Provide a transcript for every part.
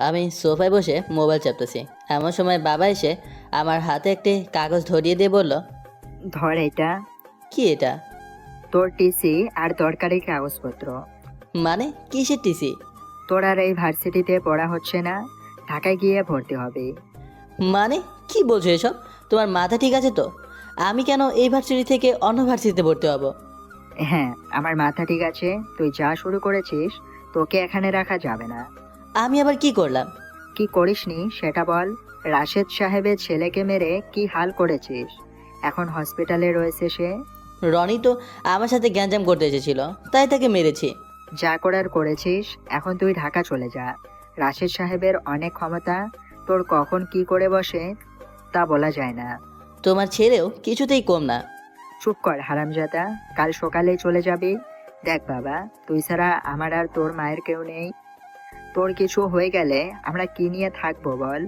আমি সোফায় বসে মোবাইল চাপতেছি, এমন সময় বাবা এসে আমার হাতে একটি কাগজ ধরিয়ে দিয়ে বলল, ধর এটা, কি এটা? তোর টিসি আর দরকারি কাগজপত্র। মানে কিসের টিসি? তোর আর এই ভার্সিটিতে পড়া হচ্ছে না, ঢাকায় গিয়ে ভর্তি হবে। মানে কি বলছো এসব? তোমার মাথা ঠিক আছে তো? আমি কেন এই ভার্সিটি থেকে অন্য ভার্সিটিতে ভর্তি হব? হ্যাঁ, আমার মাথা ঠিক আছে। তুই যা শুরু করেছিস তোকে এখানে রাখা যাবে না। আমি আবার কি করলাম? কি করিসনি সেটা বল। রাশেদ সাহেবের ছেলেকে মেরে কি হাল করেছিস? এখন হসপিটালে রয়েছে সে। রনি তো আমার সাথে গ্যাঞ্জাম করতে এসেছিল, তাই তাকে মেরেছি। যা করার করেছিস, এখন তুই ঢাকা চলে যা। রাশেদ সাহেবের অনেক ক্ষমতা, তোর কখন কি করে বসে তা বলা যায় না। তোমার ছেলেও কিছুতেই কম না। চুপ কর হারামজাদা, কাল সকালেই চলে যাবি। দেখ বাবা, তুই ছাড়া আমার আর তোর মায়ের কেউ নেই। তোর কিছু হয়ে গেলে আমরা কি নিয়ে থাকবো বল?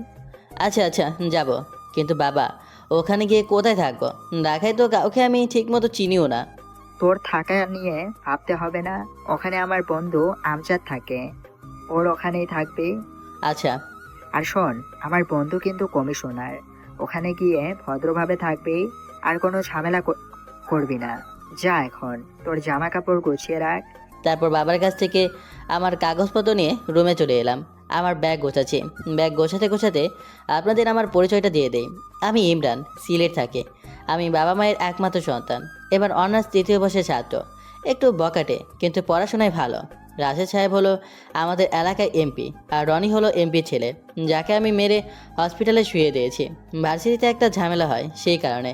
আচ্ছা আচ্ছা, যাব। কিন্তু বাবা, ওখানে গিয়ে কোথায় থাকবো? ঢাকায় তো কাউকে আমি ঠিক মতো চিনিও না। তোর থাকা নিয়ে ভাবতে হবে না। ওখানে আমার বন্ধু আমজাদ থাকে, ওর ওখানেই থাকবি। আচ্ছা। আর শোন, আমার বন্ধু কিন্তু কমিশনার। ওখানে গিয়ে ভদ্রভাবে থাকবি, আর কোনো ঝামেলা করবি না। যা, এখন তোর জামা কাপড় গুছিয়ে রাখ। তারপর বাবার কাছ থেকে আমার কাগজপত্র নিয়ে রুমে চলে এলাম। আমার ব্যাগ গোছাচ্ছি। ব্যাগ গোছাতে গোছাতে আপনাদের আমার পরিচয়টা দিয়ে দেই। আমি ইমরান, সিলেট থাকি। আমি বাবা মায়ের একমাত্র সন্তান। এবার অনার্স তৃতীয় বর্ষের ছাত্র। একটু বকাটে, কিন্তু পড়াশোনায় ভালো। রাশেদ সাহেব হলো আমাদের এলাকায় এমপি, আর রনি হলো এমপির ছেলে, যাকে আমি মেরে হসপিটালে শুয়ে দিয়েছি। ভার্সিটিতে একটা ঝামেলা হয় সেই কারণে।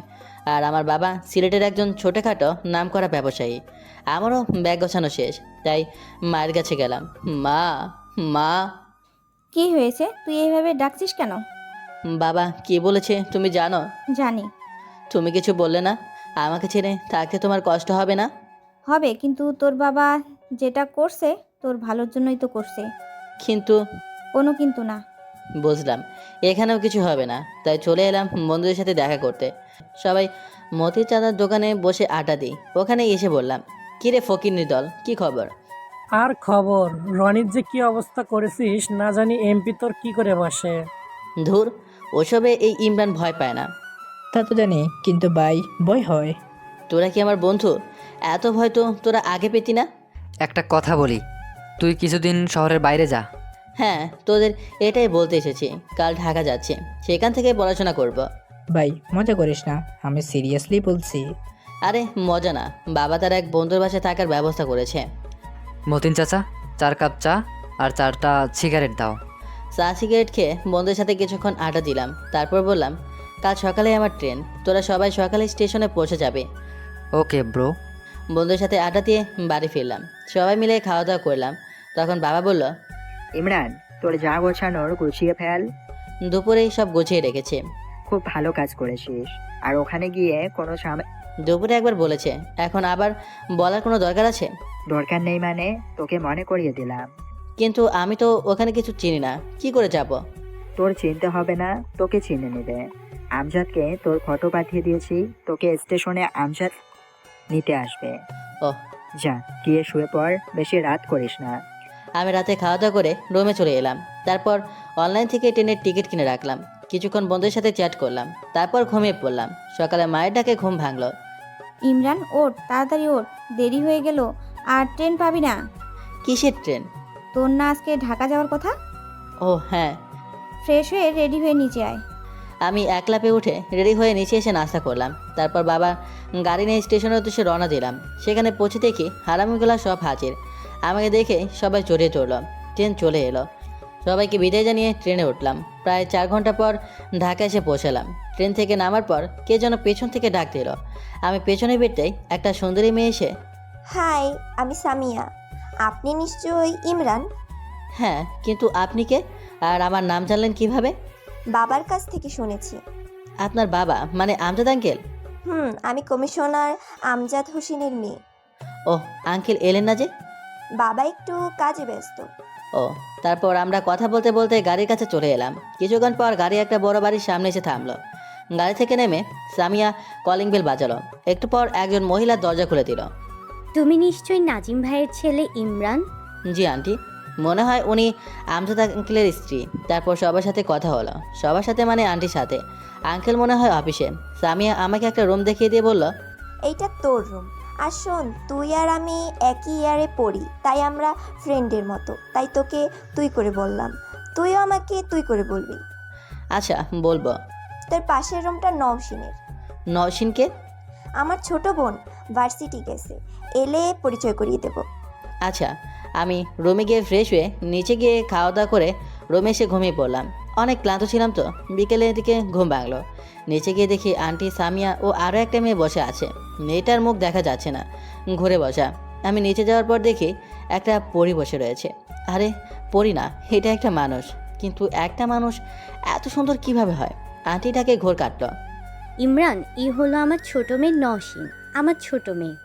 আর আমার বাবা সিলেটের একজন ছোটোখাটো নামকরা ব্যবসায়ী। আমারও ব্যাগ গোছানো শেষ, তাই মায়ের কাছে গেলাম। মা, মা। কি হয়েছে? তুই এইভাবে ডাকছিস কেন? বাবা কি বলেছে তুমি জানো? জানি। তুমি কিছু বললে না? আমাকে ছেড়ে থাকতে তোমার কষ্ট হবে না? হবে, কিন্তু তোর বাবা যেটা করছে তোর ভালোর জন্যই তো করছে। কিন্তু কোনো কিন্তু না। বুঝলাম, এখানেও কিছু হবে না, তাই চলে এলাম বন্ধুদের সাথে দেখা করতে। সবাই মতির চাঁদার দোকানে বসে আড্ডা দিই। ওখানে এসে বললাম, কিরে ফকিন্নির দল, কি খবর? আর খবর, রনির যে কি অবস্থা করেছিস না জানি, এমপি তোর কি করে বসে। ধুর, ওসবে এই ইমরান ভয় পায় না। তা তো জানি, কিন্তু ভাই ভয় হয়। তোরা কি আমার বন্ধু? এত ভয় তো তোরা আগে পেতি না। একটা কথা বলি, তুই কিছুদিন শহরের বাইরে যা। হ্যাঁ, তোদের এটাই বলতে এসেছি। কাল ঢাকা যাচ্ছি, সেখান থেকে পড়াশোনা করব। ভাই মজা করিস না, আমি সিরিয়াসলি বলছি। আরে মজা না, বাবা তার এক বন্ধুর বাসায় থাকার ব্যবস্থা করেছে। মতিন চাচা, 4 কাপ চা আর 4টা সিগারেট দাও। চা সিগারেট খেয়ে বন্ধুদের সাথে কিছুক্ষণ আড্ডা দিলাম। তারপর বললাম, কাল সকালে আমার ট্রেন, তোরা সবাই সকালে স্টেশনে পৌঁছে যাবে। Okay bro. বন্ধুদের সাথে আড্ডা দিয়ে বাড়ি ফিরলাম। সবাই মিলে খাওয়া দাওয়া করলাম। তখন বাবা বলল, ইমরান, তোর যা গোছানোর গুছিয়ে ফেল। দুপুরেই সব গুছিয়ে রেখেছে। খুব ভালো কাজ করেছিস। আর ওখানে গিয়ে কোনো দুপুরে একবার বলেছে, এখন আবার বলার কোনো দরকার আছে? দরকার নেই মানে? তোকে মনে করিয়ে দিলাম। কিন্তু আমি তো ওখানে কিছু চিনি না, কি করে যাব? তোর চিনতে হবে না, তোকে চিনে নেবে। আমজাদকে তোর ফটো পাঠিয়ে দিয়েছি, তোকে স্টেশনে আমজাদ নিতে আসবে। ওহ। যা, গিয়ে শুয়ে পড়, বেশি রাত করিস না। আমি রাতে খাওয়া দাওয়া করে রুমে চলে এলাম। তারপর অনলাইন থেকে ট্রেনের টিকিট কিনে রাখলাম। কিছুক্ষণ বন্ধুদের সাথে চ্যাট করলাম, তারপর ঘুমিয়ে পড়লাম। সকালে মায়ের ডাকে ঘুম ভাঙলো। ইমরান ওঠ, তাড়াতাড়ি ওঠ, দেরি হয়ে গেল আর ট্রেন পাবি না। কিসের ট্রেন? তোর না আজকে ঢাকা যাওয়ার কথা? ও হ্যাঁ। ফ্রেশ হয়ে রেডি হয়ে নিচে আয়। আমি এক লাফে উঠে রেডি হয়ে নিচে এসে নাস্তা করলাম। তারপর বাবা গাড়ি নিয়ে স্টেশনের উদ্দেশ্যে রওনা দিলাম। সেখানে পৌঁছে দেখি হারামিগুলা সব হাজির। আমাকে দেখে সবাই চড়িয়ে চড়ল। ট্রেন চলে এলো। সবাইকে বিদায় জানিয়ে ট্রেনে উঠলাম। প্রায় 4 ঘন্টা পর ঢাকা এসে পৌঁছালাম। ট্রেন থেকে নামার পর কে যেন পেছন থেকে ডাক দিল। আমি পেছনে বেরতেই একটা সুন্দরী মেয়ে এসে, হাই, আমি সামিয়া। আপনি নিশ্চয়ই ইমরান? হ্যাঁ, কিন্তু আপনি কে আর আমার নাম জানলেন কিভাবে? বাবার কাছ থেকে শুনেছি। আপনার বাবা মানে আমজাদ আঙ্কেল? আমি কমিশনার আমজাদ হোসেনের মেয়ে। ওহ, আঙ্কেল এলেন না যে? বাবা একটু কাজে ব্যস্ত। ও। তারপর আমরা কথা বলতে বলতে গাড়ির কাছে চলে এলাম। কিছুক্ষণ পর গাড়ি একটা বড় বাড়ির সামনে এসে থামলো। গাড়ি থেকে নেমে সামিয়া কলিং বেল বাজালো। একটু পর একজন মহিলা দরজা খুলে দিল। তুমি নিশ্চয়ই নাজিম ভাইয়ের ছেলে ইমরান? জি আন্টি। মনে হয় উনি আমজাদ আঙ্কেলের স্ত্রী। তারপর সবার সাথে কথা হলো, সবার সাথে মানে আন্টির সাথে। আঙ্কেল মনে হয় অফিসে। সামিয়া আমাকে একটা রুম দেখিয়ে দিয়ে বলল, এইটা তোর রুম। আর শোন, তুই আর আমি একই ইয়ারে পড়ি, তাই আমরা ফ্রেন্ডের মতো, তাই তোকে তুই করে বললাম। তুইও আমাকে তুই করে বলবি। আচ্ছা বলবো। তোর পাশের রুমটা নওশিনের। নওশিনকে? আমার ছোট বোন, ভার্সিটি গেছে, এলে পরিচয় করিয়ে দেবো। আচ্ছা। আমি রুমে গিয়ে ফ্রেশ হয়ে নিচে গিয়ে খাওয়া দাওয়া করে রুমে এসে ঘুমিয়ে পড়লাম। অনেক ক্লান্ত ছিলাম তো, বিকেলের দিকে ঘুম ভাঙলো। নিচে গিয়ে দেখি আন্টি, সামিয়া ও আরও একটা মেয়ে বসে আছে। মেয়েটার মুখ দেখা যাচ্ছে না, ঘুরে বসা। আমি নিচে যাওয়ার পর দেখি একটা পরী বসে রয়েছে। আরে পরী না, এটা একটা মানুষ। কিন্তু একটা মানুষ এত সুন্দর কিভাবে হয়? আন্টিটাকে ঘোর কাটলো। ইমরান, এই হলো আমার ছোট মেয়ে নসীন, আমার ছোট মেয়ে।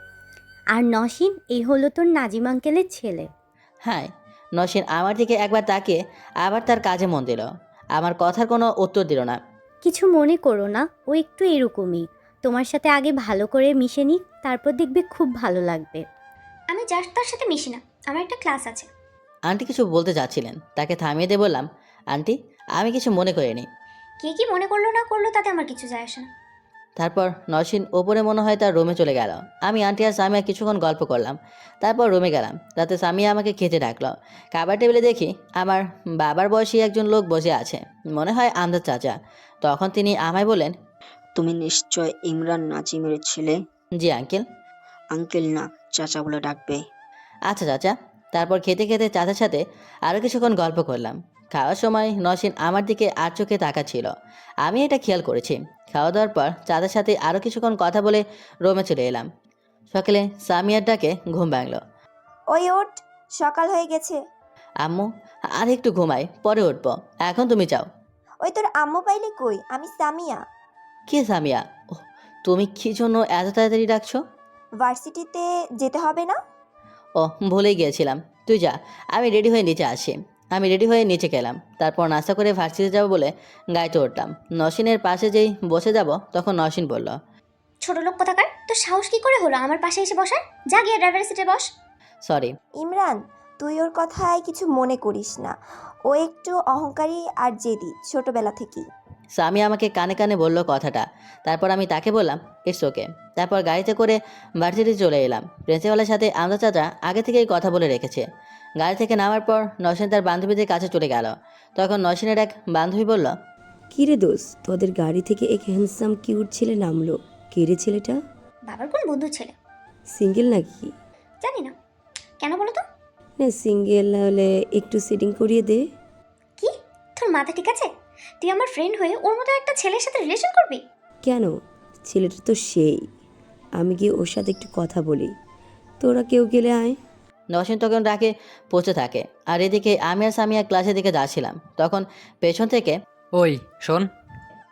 আর নসীন, এই হলো তোর নাজিম আঙ্কেলের ছেলে। হ্যাঁ। নসীন আমার দিকে একবার তাকিয়ে আবার তার কাজে মন দিল। আমার কথার কোনো উত্তর দিল না। কিছু মনে করো না, ও একটু এরকমই। তোমার সাথে আগে ভালো করে মিশে নিক, তারপর দেখবে খুব ভালো লাগবে। আমি জাস্ট তার সাথে মিশি না, আমার একটা ক্লাস আছে। আন্টি কিছু বলতে চাচ্ছিলেন, তাকে থামিয়ে দিয়ে বললাম, আন্টি আমি কিছু মনে করিনি। কে কি মনে করলো না করলো তাতে আমার কিছু যায় আসে না। তারপর নসীন ওপরে মনে হয় তার রুমে চলে গেল। আমি আন্টি আর সামিয়া কিছুক্ষণ গল্প করলাম, তারপর রুমে গেলাম। রাতে সামিয়া আমাকে খেতে ডাকলো। খাবার টেবিলে দেখি আমার বাবার বয়সী একজন লোক বসে আছে, মনে হয় আমজাদ চাচা। তখন তিনি আমায় বলেন, তুমি নিশ্চয় ইমরান নাজিমের ছেলে? জি আঙ্কেল। আঙ্কেল না, চাচা বলে ডাকবে। আচ্ছা চাচা। তারপর খেতে খেতে চাচার সাথে আরও কিছুক্ষণ গল্প করলাম। খাওয়ার সময় নসীন আমার দিকে আর চোখে তাকাচ্ছিল, আমি এটা খেয়াল করেছি। খাওয়া দাওয়ার পর চাচার সাথে আরও কিছুক্ষণ কথা বলে রুমে চলে এলাম। সকালে সামিয়ার ডাকে ঘুম ভাঙল। ওই ওঠ, সকাল হয়ে গেছে। আম্মু আর একটু ঘুমাই, পরে উঠবো, এখন তুমি যাও। ওই তোর আম্মু পাইলে কই? আমি সামিয়া। কে সামিয়া? ওহ, তুমি কি জন্য এত তাড়াতাড়ি ডাকছো? ভার্সিটিতে যেতে হবে না? ও ভুলেই গিয়েছিলাম, তুই যা, আমি রেডি হয়ে নিচে আসি। আমি রেডি হয়ে নিচে গেলাম। তারপর নাস্তা করে ভার্সিটিতে যাবো বলে গাড়িতে উঠলাম। নসীনের পাশে যেই বসে যাব তখন নসীন বলল, ছোট লোক কোথাকার, তোর সাহস কি করে হলো আমার পাশে এসে বসার? যা গিয়ে ড্রাইভারের সিটে বস। সরি। ইমরান, তুই ওর কথায় কিছু মনে করিস না। ও একটু অহংকারী আর জেদি ছোটবেলা থেকেই। স্বামী আমাকে কানে কানে বলল কথাটা। তারপর আমি তাকে বললাম, ইটস ওকে। তারপর গাড়িতে করে ভার্সিটি চলে এলাম। প্রিন্সিপালের সাথে আমজাদ চাচা আগে থেকেই কথা বলে রেখেছে। গাড়ি থেকে নামার পর নসীন তার বান্ধবীদের কাছে চলে গেল। তখন নসীনের এক বান্ধবী বলল, কিরে দোস্ত, তোদের গাড়ি থেকে এক হ্যান্ডসাম কিউট ছেলে নামলো। কিরে ছেলেটা? বাবার কোন বন্ধু ছেলে? সিঙ্গেল নাকি? জানি না, কেন বলো তো? না, সিঙ্গেল হলে একটু সিটিং করিয়ে দে। কি, তোর মাথা ঠিক আছে? তুই আমার ফ্রেন্ড হয়ে ওর মতো একটা ছেলের সাথে রিলেশন করবি? কেন? ছেলেটা তো সেই। আমি গিয়ে ওর সাথে একটু কথা বলি। তোরা কেউ গেলে আয়। নসীন তখন রাগে পৌঁছে থাকে। আর এদিকে আমি আর সামিয়া ক্লাসের দিকে যাচ্ছিলাম। তখন পেছন থেকে ওই শোন।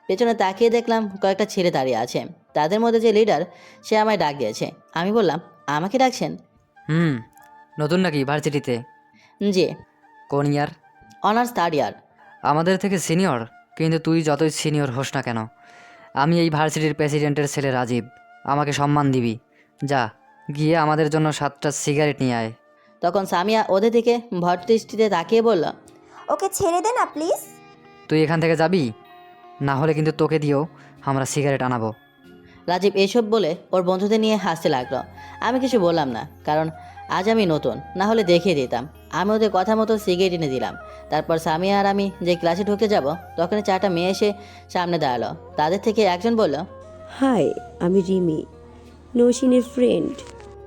পেছনে তাকিয়ে দেখলাম কয়েকটা ছেলে দাঁড়িয়ে আছে। তাদের মধ্যে যে লিডার, সে আমায় ডাক দিয়েছে। আমি বললাম, আমাকে ডাকছেন? নতুন নাকি ভার্সিটিতে? জি। কোন ইয়ার? Honours third year. আমাদের থেকে সিনিয়র? কিন্তু তুই যতই সিনিয়র হোস না কেন, আমি এই ভার্সিটির প্রেসিডেন্টের ছেলে রাজীব। আমাকে সম্মান দিবি। যা গিয়ে আমাদের জন্য 7টা সিগারেট নিয়ে আয়। তখন সামিয়া ওদের দিকে ভটদৃষ্টিতে তাকিয়ে বলল, ওকে ছেড়ে দে না প্লিজ। তুই এখান থেকে যাবি, না হলে কিন্তু তোকে দিয়েও আমরা সিগারেট আনাবো। রাজীব এসব বলে ওর বন্ধুদের নিয়ে হাসতে লাগলো। আমি কিছু বললাম না, কারণ আজ আমি নতুন, না হলে দেখিয়ে দিতাম। আমি ওদের কথা মতো সিগারেট এনে দিলাম। তারপর সামিয়া আর আমি যে ক্লাসে ঢুকে যাব, তখনই 4টা মেয়ে এসে সামনে দাঁড়ালো। তাদের থেকে একজন বলল, হাই, আমি রিমি, নৌশিনের ফ্রেন্ড।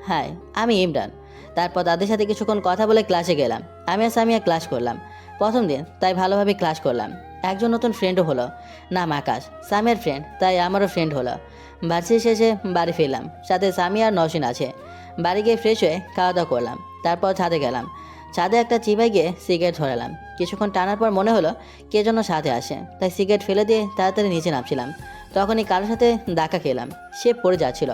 হ্যাঁ আমি ইমরান। তারপর তাদের সাথে কিছুক্ষণ কথা বলে ক্লাসে গেলাম। আমি আর সামিয়া ক্লাস করলাম। প্রথম দিন, তাই ভালোভাবে ক্লাস করলাম। একজন নতুন ফ্রেন্ডও হলো, নাম আকাশ। সামিয়ার ফ্রেন্ড, তাই আমারও ফ্রেন্ড হলো। ভার্সিটি শেষে বাড়ি ফিরলাম, সাথে সামিয়া আর নসীন আছে। বাড়ি গিয়ে ফ্রেশ হয়ে খাওয়া দাওয়া করলাম। তারপর ছাদে গেলাম। ছাদে একটা চিবাই গিয়ে সিগারেট ধরালাম। কিছুক্ষণ টানার পর মনে হলো কে যেন সাথে আসে, তাই সিগারেট ফেলে দিয়ে তাড়াতাড়ি নিচে নামছিলাম। তখনই কারোর সাথে ধাক্কা খেলাম। সে পড়ে যাচ্ছিল।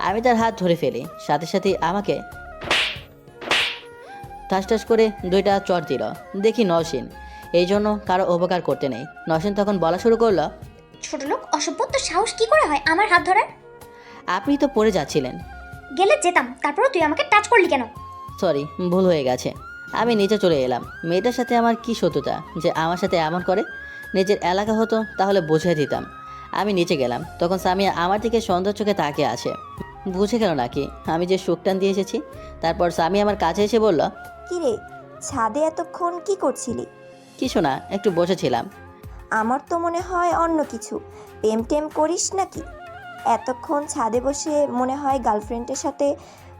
আমি তার হাত ধরে ফেলি, সাথে সাথেই আমাকে ঠাস ঠাস করে 2টা চট দিল। দেখি নসীন। এই জন্য কারো উপকার করতে নেই। নসীন তখন বলা শুরু করলো, ছোট লোক, অসভ্য, তোর সাহস কি করে হয় আমার হাত ধরার? আপনি তো পড়ে যাচ্ছিলেন। গেলে যেতাম, তারপরও তুই আমাকে টাচ করলি কেন? সরি, ভুল হয়ে গেছে। আমি নিচে চলে এলাম। মেয়েটার সাথে আমার কি শত্রুতা যে আমার সাথে এমন করে? নিজের এলাকা হতো তাহলে বুঝিয়ে দিতাম। আমি নিচে গেলাম, তখন সামিয়া আমার দিকে সন্দেহ চোখে তাকিয়ে আছে। বুঝে গেল নাকি আমি যে সুখটান দিয়ে এসেছি? তারপর সামিয়া আমার কাছে এসে বলল, কিরে, ছাদে এতক্ষণ কি করছিলি? কিছু না, একটু বসেছিলাম। আমার তো মনে হয় অন্য কিছু। প্রেম টেম করিস নাকি? এতক্ষণ ছাদে বসে মনে হয় গার্লফ্রেন্ডের সাথে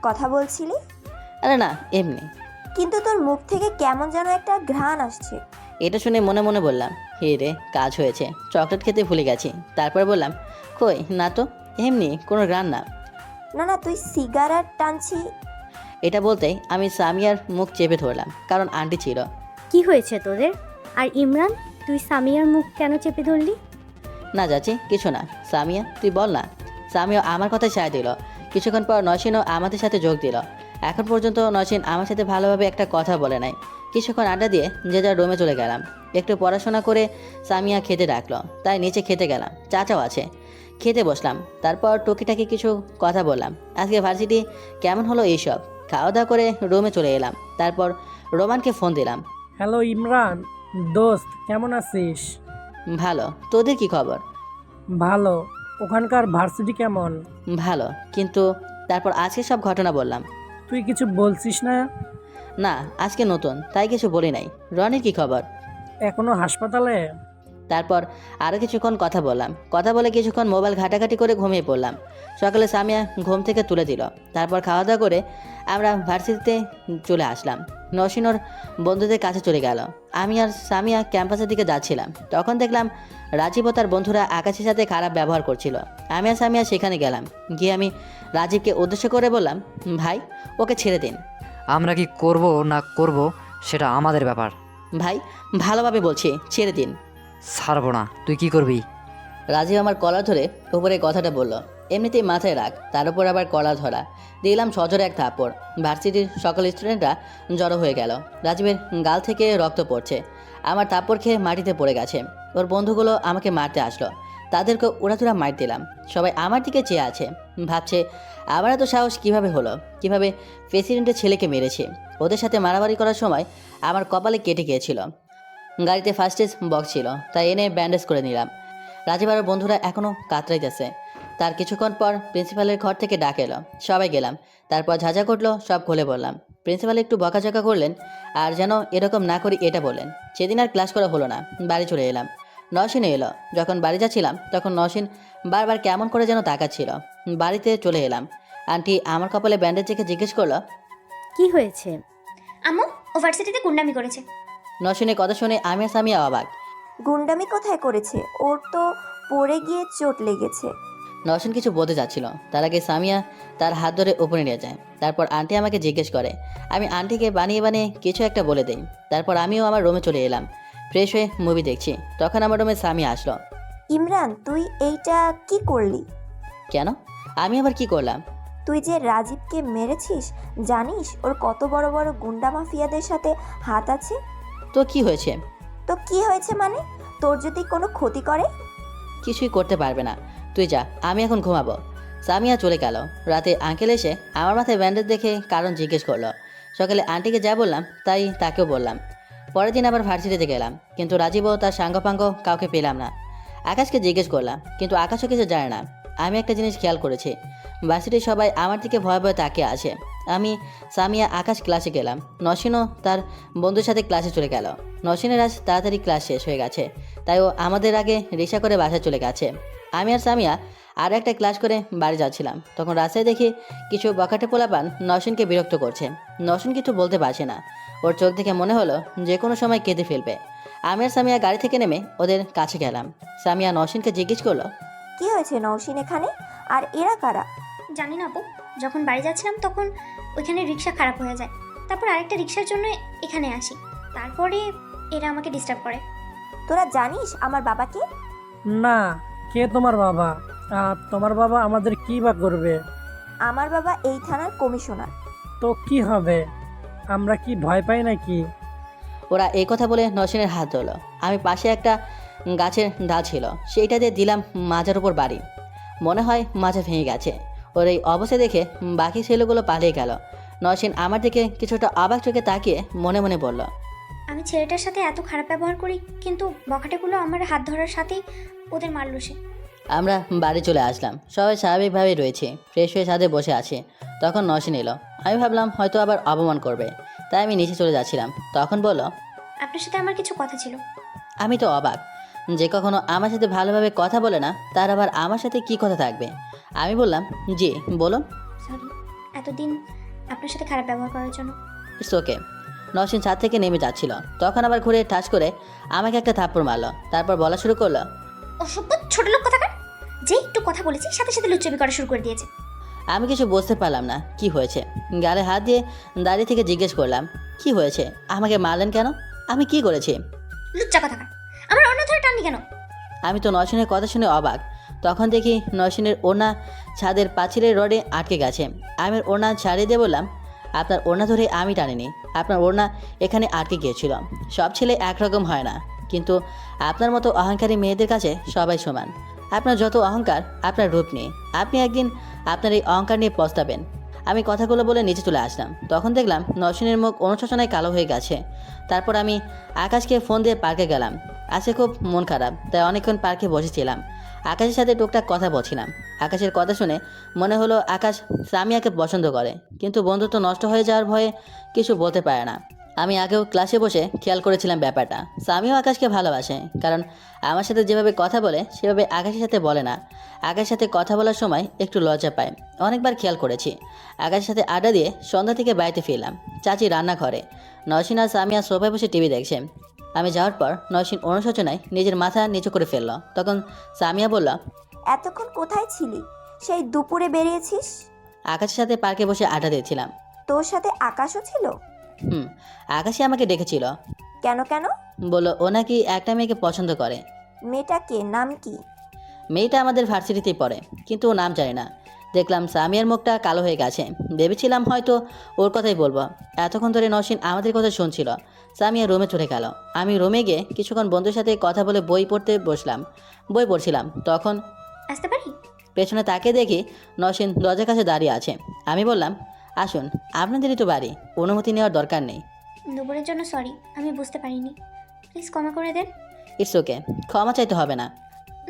কথা বলছিলি। আরে না, এমনি। কিন্তু তোর মুখ থেকে কেমন যেন একটা ঘ্রাণ আসছে। এটা শুনে মনে মনে বললাম, হে রে, কাজ হয়েছে, চকলেট খেতে ভুলে গেছি। তারপর বললাম, কই না তো, এমনি কোনো গান না। না না, তুই সিগারেট টানছি। এটা বলতেই আমি সামিয়ার মুখ চেপে ধরলাম, কারণ আন্টি ছিল। কি হয়েছে তোদের? আর ইমরান, তুই সামিয়ার মুখ কেন চেপে ধরলি? না যাচ্ছি, কিছু না। সামিয়া তুই বল না। সামিয়া আমার কথায় সায় দিল। কিছুক্ষণ পর নসীনও আমাদের সাথে যোগ দিল। এখন পর্যন্ত নসীন আমার সাথে ভালোভাবে একটা কথা বলে নাই। কিছুক্ষণ আড্ডা দিয়ে যে যার রুমে চলে গেলাম। একটু পড়াশোনা করে সামিয়া খেতে ডাকলো, তাই নিচে খেতে গেলাম। চাচাও আছে। খেতে বসলাম, তারপর টুকিটাকি কিছু কথা বললাম। আজকে ভার্সিটি কেমন হলো এইসব। খাওয়া দাওয়া করে রুমে চলে এলাম। তারপর রোমানকে ফোন দিলাম। হ্যালো ইমরান, দোস্ত কেমন আছিস? ভালো, তোদের কি খবর? ভালো। ওখানকার ভার্সিটি কেমন? ভালো, কিন্তু তারপর আজকে সব ঘটনা বললাম। তুই কিছু বলছিস না? না, আজকে নতুন, তাই কিছু বলি নাই। রনির কি খবর? এখনো হাসপাতালে? তারপর আরও কিছুক্ষণ কথা বললাম। কথা বলে কিছুক্ষণ মোবাইল ঘাটাঘাটি করে ঘুমিয়ে পড়লাম। সকালে সামিয়া ঘুম থেকে তুলে দিল। তারপর খাওয়া দাওয়া করে আমরা ভার্সিটিতে চলে আসলাম। নসীনর বন্ধুদের কাছে চলে গেল। আমি আর সামিয়া ক্যাম্পাসের দিকে যাচ্ছিলাম। তখন দেখলাম রাজীব ও তার বন্ধুরা আকাশের সাথে খারাপ ব্যবহার করছিল। আমি আর সামিয়া সেখানে গেলাম। গিয়ে আমি রাজীবকে উদ্দেশ্য করে বললাম, ভাই, ওকে ছেড়ে দিন। আমরা কি করব না করব সেটা আমাদের ব্যাপার। ভাই, ভালোভাবে বলছি, ছেড়ে দিন। ছাড়বো না। তুই কি করবি? রাজীব আমার কলার ধরে উপরে কথাটা বলল। এমনিতেই মাথায় রাখ, তার উপর আবার কলা ধরা। দিলাম সজোরে এক থাপ্পড়। ভার্সিটির সকল স্টুডেন্টরা জড়ো হয়ে গেল। রাজীবের গাল থেকে রক্ত পড়ছে। আমার থাপ্পড় খেয়ে মাটিতে পড়ে গেছে। ওর বন্ধুগুলো আমাকে মারতে আসলো। তাদেরকে উড়াধুরা মার দিলাম। সবাই আমার দিকে চেয়ে আছে, ভাবছে আমার এত সাহস কিভাবে হলো, কিভাবে প্রেসিডেন্টের ছেলেকে মেরেছে। ওদের সাথে মারামারি করার সময় আমার কপালে কেটে গিয়েছিল। গাড়িতে ফার্স্ট এড বক্স ছিল, তাই এনে ব্যান্ডেজ করে নিলাম। রাজীব আর ওর বন্ধুরা এখনও কাতরাইতেছে। তার কিছুক্ষণ পর প্রিন্সিপালের ঘর থেকে ডাক এলো। সবাই গেলাম। তারপর ঝাঁঝা করলো, সব খুলে বললাম। প্রিন্সিপাল একটু বকাঝকা করলেন, আর যেন এরকম না করি এটা বললেন। সেদিন আর ক্লাস করা হলো না, বাড়ি চলে এলাম। নসীন এলো। যখন বাড়ি যাচ্ছিলাম তখন নসীন বারবার কেমন করে যেন তাকাচ্ছিল। বাড়িতে চলে এলাম। আন্টি আমার কপালে ব্যান্ডেজ দেখে জিজ্ঞেস করলো, কি হয়েছে? আম্মু, ও ভার্সিটিতে গুন্ডামি করেছে। নসীনের কথা শুনে আমি আর সামিয়া অবাক। গুন্ডামি কোথায় করেছে? ওর তো পড়ে গিয়ে চোট লেগেছে। নসীন কিছু বলতে যাচ্ছিল, তার আগে সামিয়া তার হাত ধরে উপরে নিয়ে যায়। তারপর আন্টি আমাকে জিজ্ঞেস করে। আমি আন্টিকে বানিয়ে বানিয়ে কিছু একটা বলে দিই। তারপর আমিও আমার রুমে চলে এলাম। ফ্রেশ হয়ে মুভি দেখছি। তখন আমার রুমে সামিয়া আসলো। ইমরান, তুই এইটা কি করলি? কেন? আমি আবার কি করলাম? তুই যে রাজীবকে মেরেছিস, জানিস ওর কত বড় বড় গুন্ডা মাফিয়াদের সাথে হাত আছে? তো কি হয়েছে? তো কি হয়েছে মানে? তোর যদি কোনো ক্ষতি করে? কিছুই করতে পারবে না, তুই যা, আমি এখন ঘুমাবো। সামিয়া চলে গেল। রাতে আঙ্কেল এসে আমার মাথায় ব্যান্ডেজ দেখে কারণ জিজ্ঞেস করলো। সকালে আন্টিকে যা বললাম তাই তাকেও বললাম। পরের দিন আবার ভার্সিটিতে গেলাম, কিন্তু রাজীব ও তার সাঙ্গপাঙ্গ কাউকে পেলাম না। আকাশকে জিজ্ঞেস করলাম, কিন্তু আকাশও কিছু জানে না। আমি একটা জিনিস খেয়াল করেছি, ভার্সিটির সবাই আমার দিকে ভয়ে ভয়ে তাকিয়ে আছে। আমি, সামিয়া, আকাশ ক্লাসে গেলাম। নসীনও তার বন্ধুর সাথে ক্লাসে চলে গেল। নসীনের আজ তাড়াতাড়ি ক্লাস শেষ হয়ে গেছে, তাই ও আমাদের আগে রিক্সা করে বাসায় চলে গেছে। আমি আর সামিয়া আর একটা ক্লাস করে বাড়ি যাচ্ছিলাম। তখন রাস্তায় দেখি কিছু বখাটে পোলাপান নসীনকে বিরক্ত করছে। নসীন কিছু বলতে পারছে না। ওর চোখ দেখে মনে হলো যে কোনো সময় কেঁদে ফেলবে। আমি আর সামিয়া গাড়ি থেকে নেমে ওদের কাছে গেলাম। সামিয়া নসীনকে জিজ্ঞেস করলো, কি হয়েছে নৌসিন এখানে? আর এরা কারা? জানি না আপু, যখন বাড়ি যাচ্ছিলাম তখন ওইখানে রিক্সা খারাপ হয়ে যায়। তারপর আরেকটা রিক্সার জন্য এখানে আসি। তারপরে এরা আমাকে ডিস্টার্ব করে। তোরা জানিস আমার বাবাকে? না। কে তোমার বাবা? আর তোমার বাবা আমাদের কি বা করবে? আমার বাবা এই থানার কমিশনার। তো কি হবে? আমরা কি ভয় পাই নাকি? ওরা এই কথা বলে নসীনের হাত ধরলো। আমি পাশে একটা গাছের ডাল ছিল, সেইটা দিয়ে দিলাম মাজার উপর বাড়ি। মনে হয় মাজা ভেঙে গেছে। ওর এই অবস্থা দেখে বাকি ছেলেগুলো পালিয়ে গেল। নওশিন আমার দিকে কিছুটা অবাক চোখে তাকিয়ে মনে মনে বলল, আমি ছেলেটার সাথে এত খারাপ ব্যবহার করি, কিন্তু বখাটেগুলো আমার হাত ধরার সাথেই ওদের মারল সে। আমরা বাড়ি চলে আসলাম। সবাই স্বাভাবিকভাবেই রয়েছে, ফ্রেশ হয়ে ছাদে বসে আছে। তখন নওশিন এলো। আমি ভাবলাম হয়তো আবার অপমান করবে, তাই আমি নিচে চলে যাচ্ছিলাম। তখন বলল, আপনার সাথে আমার কিছু কথা ছিল। আমি তো অবাক, যে কখনো আমার সাথে ভালোভাবে কথা বলে না, তার আবার আমার সাথে কি কথা থাকবে। আমি বললাম, জি বলুন। সরি এতদিন আপনার সাথে খারাপ ব্যবহার করার জন্য। It's okay. নওশিন ছাদ থেকে নেমে যাচ্ছিল, তখন আবার ঘুরে ঠাস করে আমাকে একটা থাপ্পড় মারলো। তারপর বলা শুরু করলো, অসভ্য ছোট লোক কথাকার, যে একটু কথা বলেছি সাথে সাথে লুচ্চবি করা শুরু করে দিয়েছে। আমি কিছু বুঝতে পারলাম না কি হয়েছে। গালে হাত দিয়ে দাঁড়িয়ে থেকে জিজ্ঞেস করলাম, কি হয়েছে? আমাকে মারলেন কেন? আমি কি করেছি? লুচ্চা কথাকার, আমার অন্য ধরে টাননি কেন? আমি তো নওশিনের কথা শুনে অবাক। তখন দেখি নওশিনের ওড়না ছাদের পাঁচিলের রডে আটকে গেছে। আমি ওড়না ছাড়িয়ে দিয়ে বললাম, আপনার ওড়না ধরে আমি টানিনি, আপনার ওড়না এখানে আটকে গিয়েছিল। সব ছেলে একরকম হয় না, কিন্তু আপনার মতো অহংকারী মেয়েদের কাছে সবাই সমান। আপনার যত অহংকার আপনার রূপ নিয়ে, আপনি একদিন আপনার এই অহংকার নিয়ে পস্তাবেন। আমি কথাগুলো বলে নিচে চলে আসলাম। তখন দেখলাম নওশিনের মুখ অনুশোচনায় কালো হয়ে গেছে। তারপর আমি আকাশকে ফোন দিয়ে পার্কে গেলাম। আজকে খুব মন খারাপ, তাই অনেকক্ষণ পার্কে বসেছিলাম। আকাশের সাথে টুকটাক কথা বলছিলাম। আকাশের কথা শুনে মনে হলো আকাশ সামিয়াকে পছন্দ করে, কিন্তু বন্ধুত্ব নষ্ট হয়ে যাওয়ার ভয়ে কিছু বলতে পারে না। আমি আগেও ক্লাসে বসে খেয়াল করেছিলাম ব্যাপারটা। সামিয়াও আকাশকে ভালোবাসে, কারণ আমার সাথে যেভাবে কথা বলে সেভাবে আকাশের সাথে বলে না। আকাশের সাথে কথা বলার সময় একটু লজ্জা পায়, অনেকবার খেয়াল করেছি। আকাশের সাথে আড্ডা দিয়ে সন্ধ্যা থেকে বাড়িতে ফিরলাম। চাচি রান্নাঘরে, নওশিন আর সামিয়া সোফায় বসে টিভি দেখছে। আমি যাওয়ার পর নওশিন অনুশোচনায় নিজের মাথা নিচু করে ফেলল। তখন সামিয়া বলল, এতক্ষণ কোথায় ছিলি? সেই দুপুরে বেরিয়েছিস? আকাশের সাথে পার্কে বসে আড্ডা দিয়েছিলাম। তোর সাথে আকাশও ছিল? আকাশই আমাকে ডেকেছিল। কেন কেন? বলল ও নাকি একটা মেয়েকে পছন্দ করে। মেয়েটাকে নাম কি? মেয়েটা আমাদের ভার্সিটিতেই পড়ে, কিন্তু ও নাম জানি না। দেখলাম সামিয়ার মুখটা কালো হয়ে গেছে। ভেবেছিলাম হয়তো ওর কথাই বলবো। এতক্ষণ ধরে নওশিন আমাদের কথা শুনছিল। সামিয়া রুমে চলে গেল। আমি রুমে গিয়ে কিছুক্ষণ বন্ধুর সাথে কথা বলে বই পড়ছিলাম। তখন আসতে পারি? পেছনে তাকে দেখি নওশিন দরজার কাছে দাঁড়িয়ে আছে। আমি বললাম, আসুন, আপনাদেরই তো বাড়ি, অনুমতি নেওয়ার দরকার নেই। দুপুরের জন্য সরি, আমি বুঝতে পারিনি, প্লিজ ক্ষমা করে দেন। ইটস ওকে, ক্ষমা চাইতে হবে না।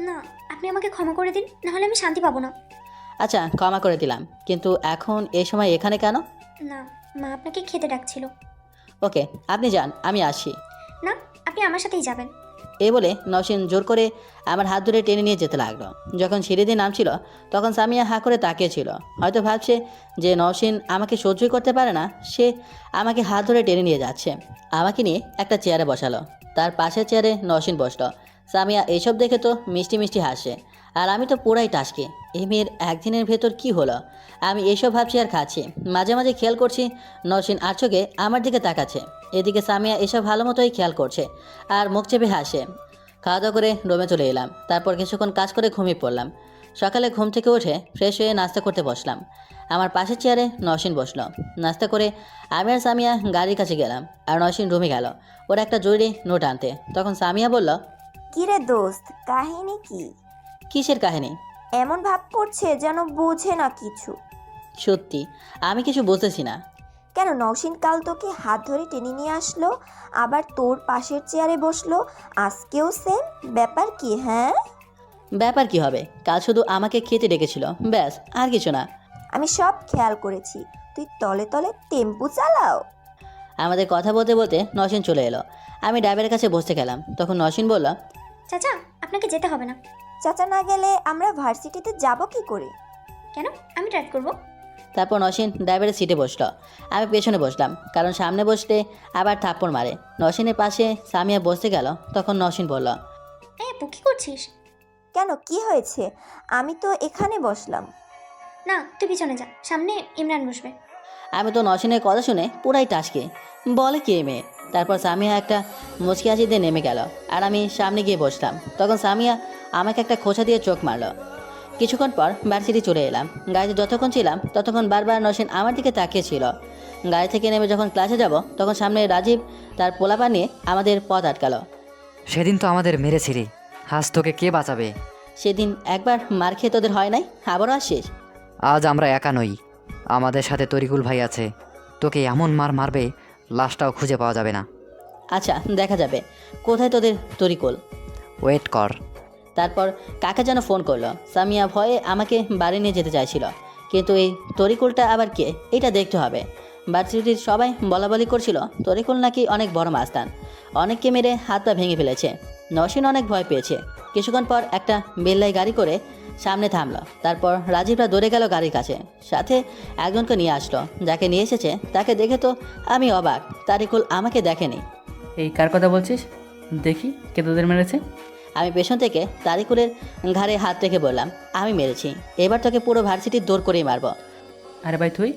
না, আপনি আমাকে ক্ষমা করে দিন, নাহলে আমি শান্তি পাবো না। আচ্ছা, ক্ষমা করে দিলাম, কিন্তু এখন এই সময় এখানে কেন? না, মা আপনাকে খেতে ডাকছিল। ওকে, আপনি যান, আমি আসি। না, আপনি আমার সাথেই যাবেন। এই বলে নওশিন জোর করে আমার হাত ধরে টেনে নিয়ে যেতে লাগলো। যখন সিঁড়ি দিয়ে নামছিল তখন সামিয়া হাঁ করে তাকিয়েছিল। হয়তো ভাবছে যে নওশিন আমাকে সহ্যই করতে পারে না, সে আমাকে হাত ধরে টেনে নিয়ে যাচ্ছে। আমাকে নিয়ে একটা চেয়ারে বসালো। তার পাশের চেয়ারে নওশিন বসলো। সামিয়া এইসব দেখে তো মিষ্টি মিষ্টি হাসে, আর আমি তো পুরাই টাসকি। এই মেয়ের একদিনের ভেতর কি হলো? আমি এইসব ভাবছি আর খাচ্ছি। মাঝে মাঝে খেয়াল করছি নওশিন আর চোখে আমার দিকে তাকাচ্ছে। এদিকে সামিয়া এসব ভালো মতোই খেয়াল করছে আর মুখ চেপে হাসে। খাওয়া দাওয়া করে রুমে চলে এলাম। তারপর কিছুক্ষণ কাজ করে ঘুমিয়ে পড়লাম। সকালে ঘুম থেকে উঠে ফ্রেশ হয়ে নাস্তা করতে বসলাম। আমার পাশের চেয়ারে নওশিন বসলো। নাস্তা করে আমি আর সামিয়া গাড়ির কাছে গেলাম, আর নওশিন রুমে গেল ওর একটা জরুরি নোট আনতে। তখন সামিয়া বলল, কিরে দোস্ত, কাহিনী কি? কিসের কাহিনী? এমন ভাব করছে যেন বোঝে না কিছু। সত্যি আমি কিছু বুঝতেছি না। কেন নওশিন কাল তোকে হাত ধরে টেনে নিয়ে আসলো, আবার তোর পাশের চেয়ারে বসলো, আজকেও সেম? ব্যাপার কি? হ্যাঁ, ব্যাপার কি হবে? কাল শুধু আমাকে খেতে ডেকেছিল, ব্যাস, আর কিছু না। আমি সব খেয়াল করেছি। তুই তলে তলে টেম্পু চালাও। আমাদের কথা বলতে বলতে নওশিন চলে এলো। আমি ড্রাইভারের কাছে বসতে গেলাম। তখন নওশিন বলল, চাচা, আপনাকে যেতে হবে না। চাচা না গেলে আমরা ভার্সিটিতে যাব কি করে? কেন? আমি ড্রাইভ করব। তারপর নওশিন ড্রাইভারের সিটে বসলো। আমি পেছনে বসলাম, কারণ সামনে বসলে আবার থাপ্পড় মারে। নওশিনের পাশে সামিয়া বসতে গেল। তখন নওশিন বলল, আপু কি করছিস? কেন, কি হয়েছে? আমি তো এখানে বসলাম। না, তুই পিছনে যা, সামনে ইমরান বসবে। আমি তো নওশিনের কথা শুনে পুরাই টাসকে, বলে কে মেয়ে। তারপর সামিয়া একটা মুচকি হাসি দিয়ে নেমে গেল, আর আমি সামনে গিয়ে বসলাম। তখন সামিয়া আমাকে একটা খোঁচা দিয়ে চোখ মারলো। কিছুক্ষণ পর ভার্সিটি চলে এলাম। গাড়িতে যতক্ষণ ছিলাম ততক্ষণ বারবার নওশিন আমার দিকে তাকিয়েছিল। গাড়ি থেকে নেমে যখন ক্লাসে যাব তখন সামনে রাজীব তার পোলাপা নিয়ে আমাদের পথ আটকালো। সেদিন তো আমাদের মেরেছিলি, আজ তোকে কে বাঁচাবে? সেদিন একবার মার খেয়ে তোদের হয় নাই, আবারও আসিস? আজ আমরা একা নই, আমাদের সাথে তরিকুল ভাই আছে। তোকে এমন মার মারবে লাশটাও খুঁজে পাওয়া যাবে না। আচ্ছা দেখা যাবে। কোথায় তোদের তরিকুল? ওয়েট কর। তারপর কাকা যেন ফোন করলো। সামিয়া ভয়ে আমাকে বাড়ি নিয়ে যেতে চাইছিল, কিন্তু এই তরিকুলটা আবার কে এটা দেখতে হবে। ভার্সিটির সবাই বলাবলি করছিল তরিকুল নাকি অনেক বড় মাস্তান, অনেককে মেরে হাত পা ভেঙে ফেলেছে। নসীন অনেক ভয় পেয়েছে। কিছুক্ষণ পর একটা বেল্লাই গাড়ি করে সামনে থামলো। তারপর রাজীবরা দৌড়ে গেল গাড়ির কাছে, সাথে একজনকে নিয়ে আসলো। যাকে নিয়ে এসেছে তাকে দেখে তো আমি অবাক, তরিকুল আমাকে দেখেনি। এই কার কথা বলছিস? দেখি কে তোদের মেরেছে। আমি পেছন থেকে তারিকুলের ঘাড়ে হাত রেখে বললাম, আমি মেরেছি, এবার তোকে পুরো ভার্সিটির দৌড় করেই মারবো। আরে ভাই তুই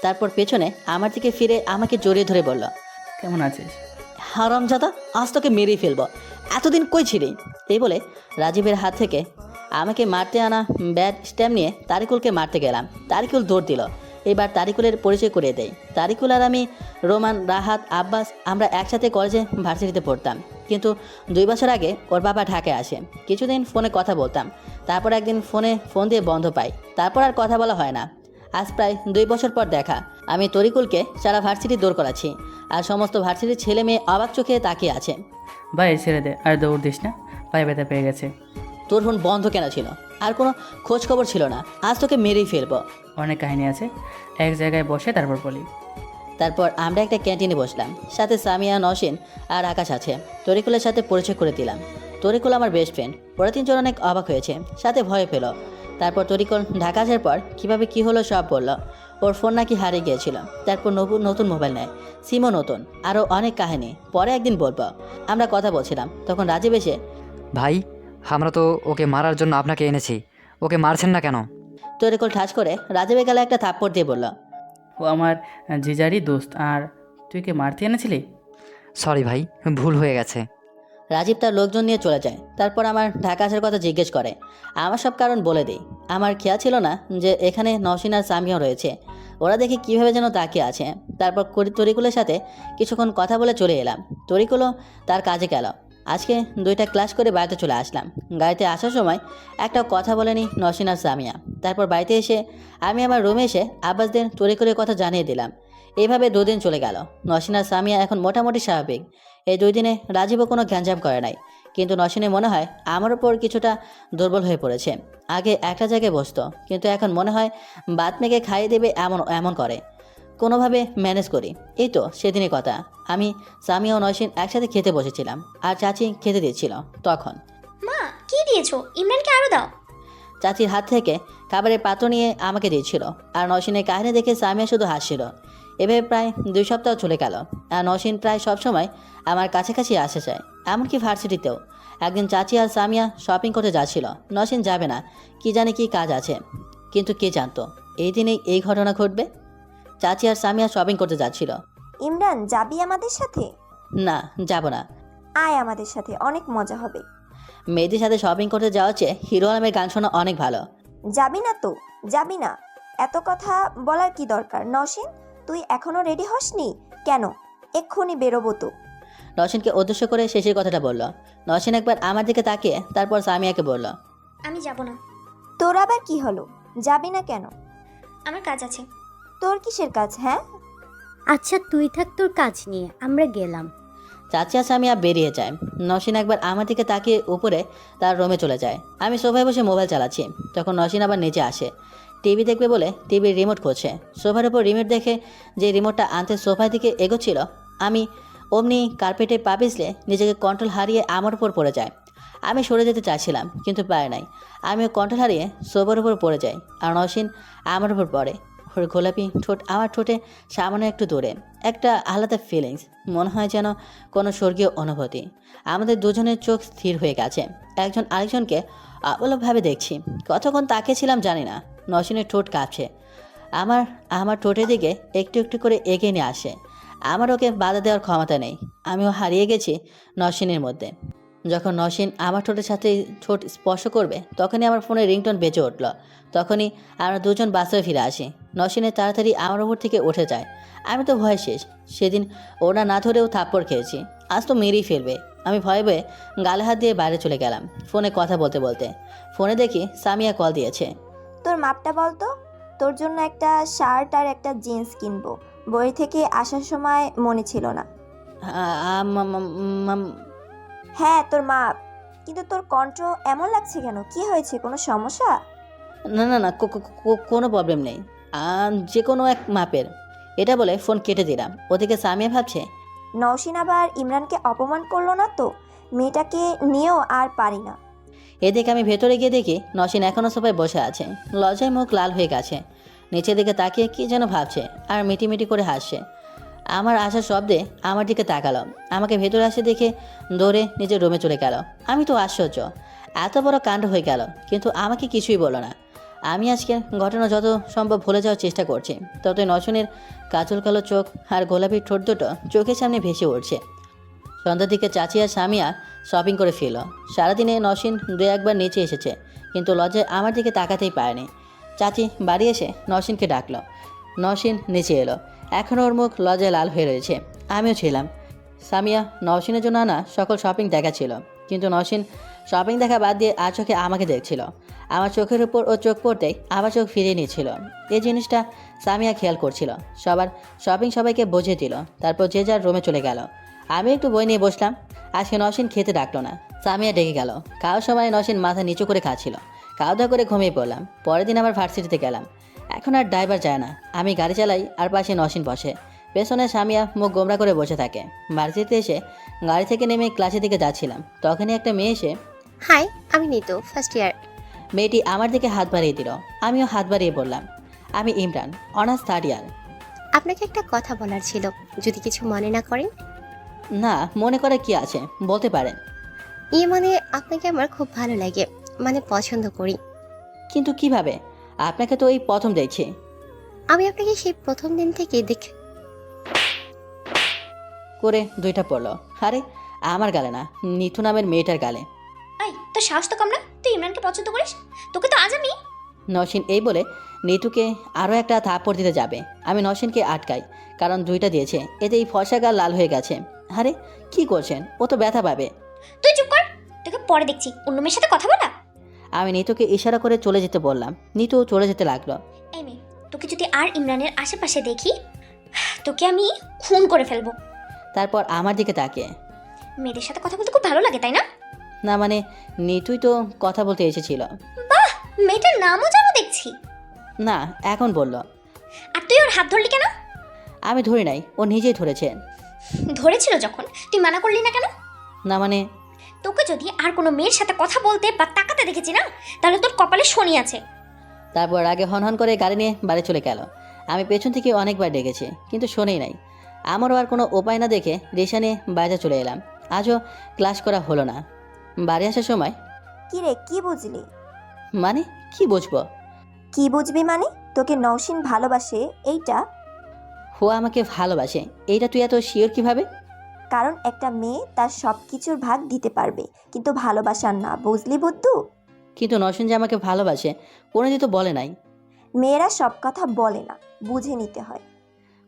তারপর পেছনে আমার দিকে ফিরে আমাকে জড়িয়ে ধরে বলল, কেমন আছিস? হারামজাদা, আজ তোকে মেরেই ফেলবো, এতদিন কই ছিলি? এই বলে রাজীবের হাত থেকে আমাকে মারতে আনা ব্যাট স্ট্যাম্প নিয়ে তারিকুলকে মারতে গেলাম। তারিকুল দৌড় দিল। এবার তারিকুলের পরিচয় করে দেয়। তারিকুল আর আমি, রোমান, রাহাত, আব্বাস, আমরা একসাথে কলেজে ভার্সিটিতে পড়তাম। কিন্তু 2 বছর আগে ওর বাবা ঢাকায় আসে। কিছুদিন ফোনে কথা বলতাম, তারপর একদিন ফোন দিয়ে বন্ধ পাই। তারপর আর কথা বলা হয় না। আজ প্রায় 2 বছর পর দেখা। আমি তরিকুলকে সারা ভার্সিটি দৌড় করাচ্ছি, আর সমস্ত ভার্সিটির ছেলে মেয়ে অবাক চোখে তাকিয়ে আছে। ভাই ছেড়ে দে, আর দৌড় দিস না, পায়ে ব্যথা পেয়ে গেছে। তোর ফোন বন্ধ কেন ছিল? আর কোনো খোঁজ খবর ছিল না? আজ তোকে মেরেই ফেলবো। অনেক কাহিনী আছে, এক জায়গায় বসে তারপর বলি। তারপর আমরা একটা ক্যান্টিনে বসলাম। সাথে সামিয়া, নসীন আর আকাশ আছে। তরিকুলের সাথে পরিচয় করে দিলাম। তরিকুল আমার বেস্ট ফ্রেন্ড। ওরা 3 জন অনেক অবাক হয়েছে, সাথে ভয় পেল। তারপর তরিকুল ঢাকা আসার পর কীভাবে কী হলো সব বলল। ওর ফোন নাকি হারিয়ে গিয়েছিল, তারপর নতুন মোবাইল নেয়, সিমও নতুন, আরও অনেক কাহিনী পরে একদিন বলবো। আমরা কথা বলছিলাম, তখন রাজীব এসে, ভাই, আমরা তো ওকে মারার জন্য আপনাকে এনেছি, ওকে মারছেন না কেন? তরিকুল ঠাস করে রাজীবের গালে একটা থাপ্পড় দিয়ে বলল, ও আমার জিজারই দোস্ত, আর তুই কে মারতে এনেছিলি? সরি ভাই, ভুল হয়ে গেছে। রাজীব তার লোকজন নিয়ে চলে যায়। তারপর আমার ঢাকা আসার কথা জিজ্ঞেস করে। আমার সব কারণ বলে দিই। আমার খেয়াল ছিল না যে এখানে নওশিন আর সামিয়াও রয়েছে। ওরা দেখে কীভাবে যেন তাকিয়ে আছে। তারপর তরিকুলের সাথে কিছুক্ষণ কথা বলে চলে এলাম। তরিকুলও তার কাজে গেল। আজকে 2টা ক্লাস করে বাড়িতে চলে আসলাম। গাড়িতে আসার সময় একটা কথা বলেনি নওশিন আর সামিয়া। তারপর বাড়িতে এসে আমি আমার রুমে এসে আব্বাসদের তরিকুলের কথা জানিয়ে দিলাম। এইভাবে 2 দিন চলে গেল। নওশিন আর সামিয়া এখন মোটামুটি স্বাভাবিক। এই 2 দিনে রাজীবও কোনো গ্যাঞ্জাম করে নাই, কিন্তু নওশিনের মনে হয় আমার ওপর কিছুটা দুর্বল হয়ে পড়েছে। আগে একটা জায়গায় বসতো, কিন্তু এখন মনে হয় বাত মেঘে খাইয়ে দেবে এমন করে। কোনোভাবে ম্যানেজ করি। এই তো সেদিনের কথা। আমি, সামিয়া ও নওশিন একসাথে খেতে বসেছিলাম, আর চাচি খেতে দিচ্ছিল। তখন, মা কি দিয়েছো? ইমরানকে আরও দাও। চাচির হাত থেকে খাবারের পাত্র নিয়ে আমাকে দিচ্ছিল, আর নওশিনের কাহিনী দেখে সামিয়া শুধু হাসছিল। এভাবে প্রায় 2 সপ্তাহ চলে গেল। আর নওশিন প্রায় সবসময় আমার কাছাকাছি আসে যায়, এমনকি ভার্সিটিতেও। একদিন চাচি আর সামিয়া শপিং করতে যাচ্ছিল। নওশিন যাবে না, কি জানে কি কাজ আছে, কিন্তু কে জানতো এই দিনেই এই ঘটনা ঘটবে। চাচি আর সামিয়া শপিং করতে যাচ্ছিল। ইমরান, যাবি আমাদের সাথে? না, যাব না। আয় আমাদের সাথে, অনেক মজা হবে। মেয়েদের সাথে শপিং করতে যাওয়ার চেয়ে হিরো আলমের গান শোনা অনেক ভালো। যাবি না তো? যাবি না? এত কথা বলার কি দরকার? নওশিন, তুই এখনো রেডি হসনি কেন? এক্ষুনি বেরোবো তো। নওশিনকে উদ্দেশ্য করে শেষের কথাটা বলল। নওশিন একবার আমার দিকে তাকিয়ে তারপর সামিয়াকে বলল, আমি যাব না। তোর আবার কি হলো? যাবি না কেন? আমার কাজ আছে। তোর কিসের কাজ? হ্যাঁ, আচ্ছা তুই থাক তোর কাজ নিয়ে, আমরা গেলাম। চাচি আর সামিয়া বেরিয়ে যায়। নওশিন একবার আমার দিকে তাকিয়ে উপরে তার রুমে চলে যায়। আমি সোফায় বসে মোবাইল চালাচ্ছি। তখন নওশিন আবার নিচে আসে, টিভি দেখবে বলে টিভির রিমোট খুঁজছে। সোফার উপর রিমোট দেখে যে রিমোটটা আনতে সোফার দিকে এগোচ্ছিল, আমি অমনি কার্পেটে পা পিছলে নিজেকে কন্ট্রোল হারিয়ে আমার উপর পড়ে যায়। আমি সরে যেতে চাইছিলাম, কিন্তু পারে নাই। আমিও কন্ট্রোল হারিয়ে সোফার উপর পড়ে যাই, আর নওশিন আমার উপর পড়ে। ওর গোলাপি ঠোঁট আমার ঠোঁটে সামান্য একটু দূরে। একটা আলাদা ফিলিংস, মনে হয় যেন কোনো স্বর্গীয় অনুভূতি। আমাদের দুজনের চোখ স্থির হয়ে গেছে, একজন আরেকজনকে অবলভাবে দেখছি। কতক্ষণ তাকিয়েছিলাম জানি না। নওশিনের ঠোঁট কাঁপছে, আমার ঠোঁটের দিকে একটু একটু করে এগিয়ে নিয়ে আসে। আমার ওকে বাধা দেওয়ার ক্ষমতা নেই। আমিও হারিয়ে গেছি নওশিনের মধ্যে। যখন নওশিন আমার ঠোঁটের সাথে ঠোঁট স্পর্শ করবে, তখনই আমার ফোনে রিংটোন বেজে উঠল। তখনই আমরা 2 জন বাস্তবে ফিরে আসি। নওশিনের তাড়াতাড়ি আমার উপর থেকে উঠে যায়। আমি তো ভয় শেষ। সেদিন ওরা না ধরেও থাপ্পড় খেয়েছি, আজ তো মেরেই ফেলবে। আমি ভয়ে ভয়ে গালে হাত দিয়ে বাইরে চলে গেলাম। ফোনে কথা বলতে বলতে ফোনে দেখি সামিয়া কল দিয়েছে। তোর মাপটা বল তো। তোর জন্য একটা শার্ট আর একটা জিন্স কিনবো। বই থেকে আসার সময় মনে ছিল না। হ্যাঁ, তোর মা। কিন্তু তোর কণ্ঠ এমন লাগছে কেন? কি হয়েছে? কোনো সমস্যা? না না না, কোনো প্রবলেম নেই, যে কোনো এক মাপের। এটা বলে ফোন কেটে দিলাম। ওদিকে সামিয়া ভাবছে, নওশিন আবার ইমরানকে অপমান করলো না তো? মেয়েটাকে নিয়েও আর পারি না। এদিকে আমি ভেতরে গিয়ে দেখি নসীন এখনও সোফায় বসে আছে। লজ্জায় মুখ লাল হয়ে গেছে। নিচের দিকে তাকিয়ে কি যেন ভাবছে আর মিটিমিটি করে হাসছে। আমার আসার শব্দে আমার দিকে তাকালো। আমাকে ভেতরে আসে দেখে দৌড়ে নিজের রুমে চলে গেল। আমি তো আশ্চর্য, এত বড় কাণ্ড হয়ে গেল, কিন্তু আমাকে কিছুই বলো না। আমি আজকে ঘটনা যত সম্ভব ভুলে যাওয়ার চেষ্টা করছি, ততই নসনের কাজল কালো চোখ আর গোলাপি ঠোঁট দুটো চোখের সামনে ভেসে উঠছে। সন্ধ্যার দিকে চাচি আর স্বামীয়া শপিং করে ফিরল। সারাদিনে নসীন দু একবার নিচে এসেছে, কিন্তু লজ্জায় আমার দিকে তাকাতেই পারেনি। চাচি বাড়ি এসে নসীনকে ডাকলো। নসীন নিচে এলো। এখনও ওর মুখ লজ্জায় লাল হয়ে রয়েছে। আমিও ছিলাম। সামিয়া নসীনের জন্য আনা সকল শপিং দেখাচ্ছিল, কিন্তু নসীন শপিং দেখা বাদ দিয়ে আর চোখে আমাকে দেখছিল। আমার চোখের উপর ও চোখ পড়তেই আবার চোখ ফিরিয়ে নিচ্ছিল। এই জিনিসটা সামিয়া খেয়াল করছিল। সবার শপিং সবাইকে বুঝিয়ে দিল, তারপর যে যার রুমে চলে গেল। আমি একটু বই নিয়ে বসলাম। আজকে নসীন খেতে ডাকলো না। সামিয়া ডেকে গেল। খাওয়ার সময় নসীন মাথা নিচু করে খাচ্ছিল। খাওয়া দাওয়া করে ঘুমিয়ে পড়লাম। পরের দিন আবার ভার্সিটিতে গেলাম। এখন আর ড্রাইভার যায় না, আমি গাড়ি চালাই আর পাশে নসীন বসে। পেছনে সামিয়া মুখ গোমরা করে বসে থাকে। ভার্সিটিতে এসে গাড়ি থেকে নেমে ক্লাসের দিকে যাচ্ছিলাম, তখনই একটা মেয়ে এসে, হাই, আমি নিতু, ফার্স্ট ইয়ার। মেয়েটি আমার দিকে হাত বাড়িয়ে দিল। আমিও হাত বাড়িয়ে বললাম, আমি ইমরান, অনার্স থার্ড ইয়ার। আপনাকে একটা কথা বলার ছিল, যদি কিছু মনে না করেন। না, মনে করে কি আছে, বলতে পারেন। মানে আপনাকে আমার খুব ভালো লাগে, মানে পছন্দ করি। কিন্তু কিভাবে? আপনাকে তো এই প্রথম দেখছি। আমি আপনাকে সেই প্রথম দিন থেকে করে দুইটা পড়লো। আরে আমার গালে না, নিথু নামের মেয়েটার গালে। এই, তোর সাহস তো কম না? তুই ইমরানকে পছন্দ করিস? তোকে তো আজ আমি। নসীন এই বলে নিতুকে আরও একটা থাপ্পড় দিতে যাবে। আমি নসীনকে আটকাই, কারণ দুইটা দিয়েছে। এতে এই ফর্সা গাল লাল হয়ে গেছে। আরে কি করছেন? ও তো ব্যথা পাবে। তুই চুপ কর, তোকে পরে দেখছি অন্য মেয়ের সাথে কথা বলা। আমি নিতুকে ইশারা করে চলে যেতে বললাম। নিতু চলে যেতে লাগলো। এই মেয়ে, তোকে যদি আর ইমরানের আশেপাশে দেখি, তোকে আমি খুন করে ফেলবো। তারপর আমার দিকে তাকিয়ে, মেয়েদের সাথে কথা বলতে খুব ভালো লাগে তাই না? না মানে নিতুই তো কথা বলতে এসেছিল। বাহ, মেয়েটার নামও জানো দেখছি। না, এখন বলল। আর তুই ওর হাত ধরলি কেন? আমি ধরি নাই, ও নিজেই ধরেছে। ধরেছিল যখন, তুই মানা করলি না কেন? না মানে, তোকে যদি আর কোনো মেয়ের সাথে কথা বলতে বা তাকাতে দেখেছি না, তাহলে তোর কপালে শনি আছে। তারপর আগে হনহন করে গাড়ি নিয়ে বাড়ি চলে গেল। আমি পেছন থেকে অনেকবার ডেকেছি, কিন্তু শোনেই নাই। আমারও আর কোনো উপায় না দেখে রিক্সা নিয়ে বাইরে চলে এলাম। আজও ক্লাস করা হলো না। বাড়ি আসার সময়, কি রে, কি বুঝলি? মানে কি বুঝবো? কি বুঝবি মানে? তোকে নওশিন ভালোবাসে এইটা? ও আমাকে ভালোবাসে এইটা তুই এত শিওর কিভাবে? কারণ একটা মেয়ে তার সব কিছুর ভাগ দিতে পারবে, কিন্তু ভালোবাসার না, বুঝলি বুদ্ধু? কিন্তু নসীন যে আমাকে ভালোবাসে কোনোদিন তো বলে নাই। মেয়েরা সব কথা বলে না, বুঝে নিতে হয়।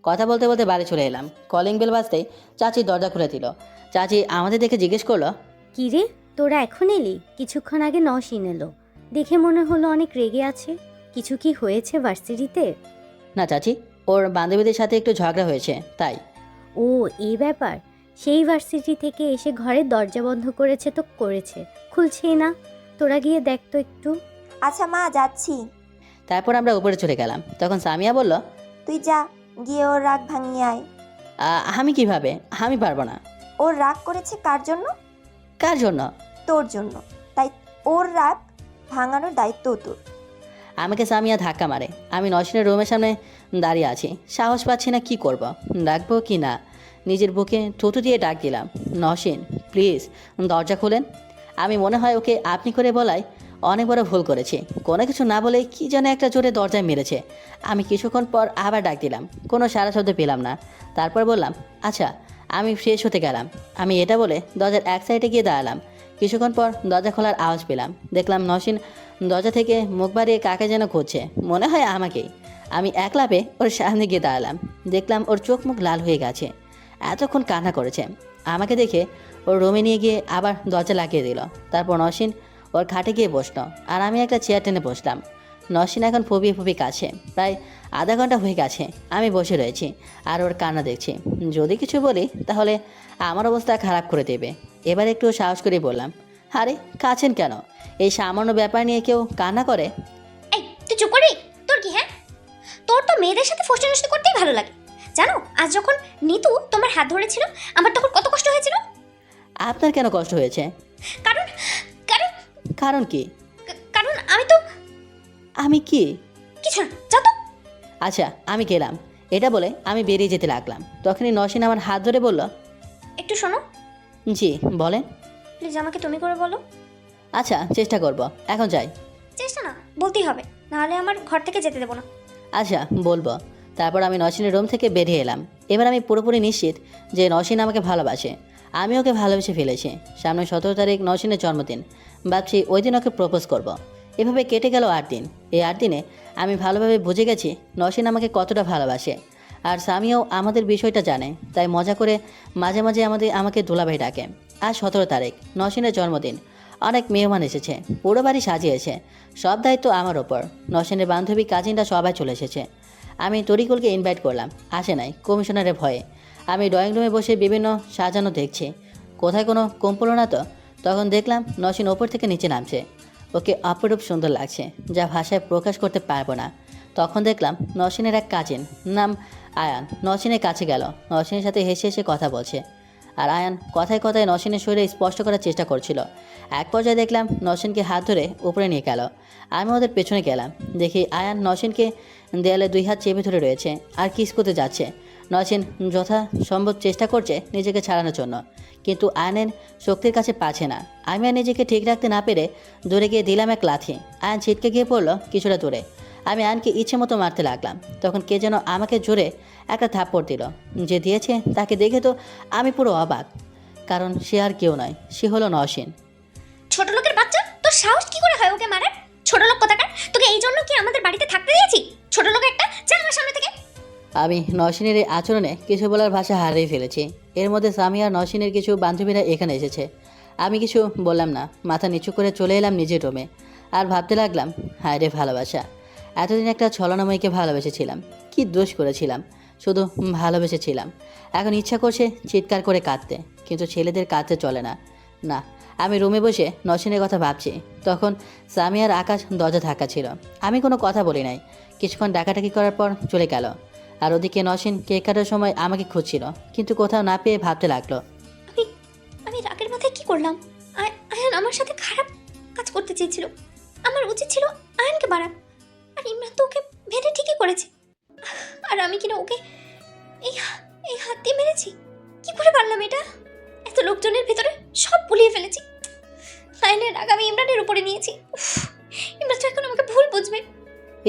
কথা বলতে বলতে বাড়ি চলে এলাম। কলিং বেল বাজতেই চাচি দরজা খুলে দিল। চাচি আমাদের দেখে জিজ্ঞেস করলো, কি রে, তোরা এখন এলি? কিছুক্ষণ আগে নসীন এলো, দেখে মনে হলো অনেক রেগে আছে। কিছু কি হয়েছে ভার্সিটিতে? না চাচি, ওর বান্ধবীদের সাথে একটু ঝগড়া হয়েছে তাই। ও, এই ব্যাপার। সেই ভার্সিটি থেকে এসে ঘরের দরজা বন্ধ করেছে তো করেছে, খুলছেই না। তোরা গিয়ে দেখ তো একটু। আচ্ছা মা, যাচ্ছি। তারপর আমরা উপরে চলে গেলাম। তখন সামিয়া বলল, তুই যা, গিয়ে ওর রাগ ভাঙিয়ে আয়। আমি কিভাবে? আমি পারবো না। ওর রাগ করেছে কার জন্য? কার জন্য? তোর জন্য। তাই ওর রাগ ভাঙানোর দায়িত্ব তোর। আমাকে সামিয়া ধাক্কা মারে। আমি নসীনের রুমের সামনে দাঁড়িয়ে আছি, সাহস পাচ্ছি না কি করব, ডাকবো কি না। নিজের বুকে থুতু দিয়ে ডাক দিলাম, নসীন প্লিজ দরজা খুলেন। আমি মনে হয় ওকে আপনি করে বলায় অনেক বড় ভুল করেছি। কোনো কিছু না বলে কি যেন একটা জোরে দরজায় মেরেছে। আমি কিছুক্ষণ পর আবার ডাক দিলাম, কোনো সারা শব্দ পেলাম না। তারপর বললাম, আচ্ছা আমি ফ্রেশ হতে গেলাম। আমি এটা বলে দরজার এক সাইডে গিয়ে দাঁড়ালাম। কিছুক্ষণ পর দরজা খোলার আওয়াজ পেলাম। দেখলাম নসীন দরজা থেকে মুখ বাড়িয়ে কাকে যেন খুঁজছে, মনে হয় আমাকেই। আমি এক লাফে ওর সামনে গিয়ে দাঁড়ালাম। দেখলাম ওর চোখ মুখ লাল হয়ে গেছে, এতক্ষণ কান্না করেছে। আমাকে দেখে ওর রুমে নিয়ে গিয়ে আবার দরজা লাগিয়ে দিল। তারপর নসীন ওর খাটে গিয়ে বসলো আর আমি একটা চেয়ার টেনে বসলাম। নসীন এখন ফুপিয়ে ফুপিয়ে কাছে। প্রায় আধা ঘন্টা হয়ে গেছে আমি বসে রয়েছি আর ওর কান্না দেখছি। যদি কিছু বলি তাহলে আমার অবস্থা খারাপ করে দেবে। এবার একটু সাহস করে বললাম, আরে কাছেন কেন? এই সামান্য ব্যাপার নিয়ে কেউ কান্না করে? এই তুই চুপ করবি? তোর কি, হ্যাঁ? তোর তো মেয়েদের সাথে ফষ্টি নষ্টি করতেই ভালো লাগে। জানো আজ যখন নিতু তোমার হাত ধরেছিল আমার তখন কত কষ্ট হয়েছিল? আপনার কেন কষ্ট হয়েছে? কারণ কারণ কারণ কি? কারণ আমি তো আমি কি? কিছু না, যা তো। আচ্ছা আমি গেলাম। এটা বলে আমি বেরিয়ে যেতে লাগলাম। তখনই নসীন আমার হাত ধরে বলল, একটু শোনো, জি বলেন। প্লিজ আমাকে তুমি করে বলো। আচ্ছা চেষ্টা করব, এখন যাই। চেষ্টা না, বলতেই হবে, নাহলে আমার ঘর থেকে যেতে দেবো না। আচ্ছা বলবো। তারপর আমি নসীনের রুম থেকে বেরিয়ে এলাম। এবার আমি পুরোপুরি নিশ্চিত যে নসীন আমাকে ভালোবাসে, আমি ওকে ভালোবেসে ফেলেছি। সামনে 17 তারিখ নসীনের জন্মদিন। ভাবছি ওই দিন ওকে প্রপোজ করব। এভাবে কেটে গেল 8 দিন। এই 8 দিনে আমি ভালোভাবে বুঝে গেছি নসীন আমাকে কতটা ভালোবাসে। আর স্বামীও আমাদের বিষয়টা জানে, তাই মজা করে মাঝে মাঝে আমাকে দুলাভাই ডাকে। আজ 17 তারিখ, নসীনের জন্মদিন। অনেক মেহমান এসেছে, পুরো বাড়ি সাজিয়েছে। সব দায়িত্ব আমার ওপর। নসীনের বান্ধবী কাজিনরা সবাই চলে এসেছে। আমি তরিকুলকে ইনভাইট করলাম, আসে নাই কমিশনারের ভয়ে। আমি ড্রয়িং রুমে বসে বিভিন্ন সাজানো দেখছি, কোথায় কোনো কম্পল না তো। তখন দেখলাম নসীন ওপর থেকে নিচে নামছে। ওকে অপরূপ সুন্দর লাগছে, যা ভাষায় প্রকাশ করতে পারবো না। তখন দেখলাম নসীনের এক কাজিন, নাম আয়ান, নসীনের কাছে গেল। নসীনের সাথে হেসে হেসে কথা বলছে। আর আয়ান কথায় কথায় নসীনের শরীরে স্পষ্ট করার চেষ্টা করছিল। এক পর্যায়ে দেখলাম নসীনকে হাত ধরে উপরে নিয়ে গেল। আমি ওদের পেছনে গেলাম, দেখি আয়ান নসীনকে দেয়ালে 2 হাত চেপে ধরে রয়েছে আর কিস করতে যাচ্ছে। নসীন যথাসম্ভব চেষ্টা করছে নিজেকে ছাড়ানোর জন্য, কিন্তু আয়নের শক্তির কাছে পাচ্ছে না। আমি আর নিজেকে ঠিক রাখতে না পেরে দূরে গিয়ে দিলাম এক লাথি। আয়ন ছিটকে গিয়ে পড়লো কিছুটা দূরে। আমি আয়নকে ইচ্ছে মতো মারতে লাগলাম। তখন কে যেন আমাকে জোরে একটা থাপ্পড় দিল। যে দিয়েছে তাকে দেখে তো আমি পুরো অবাক, কারণ সে আর কেউ নয়, সে হলো নসীন। ছোট লোকের বাচ্চা, তোর সাহস কি করে হয় ওকে মারার? ছোট লোক কোথাকার, তোকে এই জন্য কি আমাদের বাড়িতে থাকতে দিয়েছি? ছোট লোক একটা, চল আমার সামনে থেকে। আমি নসীনের এই আচরণে কিছু বলার ভাষা হারিয়ে ফেলেছি। এর মধ্যে স্বামী আর নসীনের কিছু বান্ধবীরা এখানে এসেছে। আমি কিছু বললাম না, মাথা নিচু করে চলে এলাম নিজের রুমে। আর ভাবতে লাগলাম, হায় রে ভালোবাসা। এতদিন একটা ছলনাময়ীকে ভালোবেসেছিলাম, কি দোষ করেছিলাম? শুধু ভালোবেসেছিলাম। এখন ইচ্ছা করছে চিৎকার করে কাঁদতে, কিন্তু ছেলেদের কাঁদতে চলে না। না, আমি রুমে বসে নসীনের কথা ভাবছি। তখন স্বামী আর আকাশ দরজা ধাক্কা ছিল। আমি কোনো কথা বলি নাই। কিছুক্ষণ ডাকাডাকি করার পর চলে গেল। আর ওদিকে নসীন কেক কাটার সময় আমাকে খুঁজছিল, কিন্তু কোথাও না পেয়ে ভাবতে লাগলো, আমি রাগের মাথায় কি করলাম? আয়ান আমার সাথে খারাপ কাজ করতে চেয়েছিল, আমার উচিত ছিল আয়ানকে বাড়া। আর ইমরান তো ওকে মেরে ঠিকই করেছে, আর আমি কিনা ওকে এই হাত দিয়ে মেরেছি। কি করে পারলাম এটা? এত লোকজনের ভিতরে সব ভুলিয়ে ফেলেছি। আয়নের রাগ আমি ইমরানের উপরে নিয়েছি। ইমরান তো এখন আমাকে ভুল বুঝবে।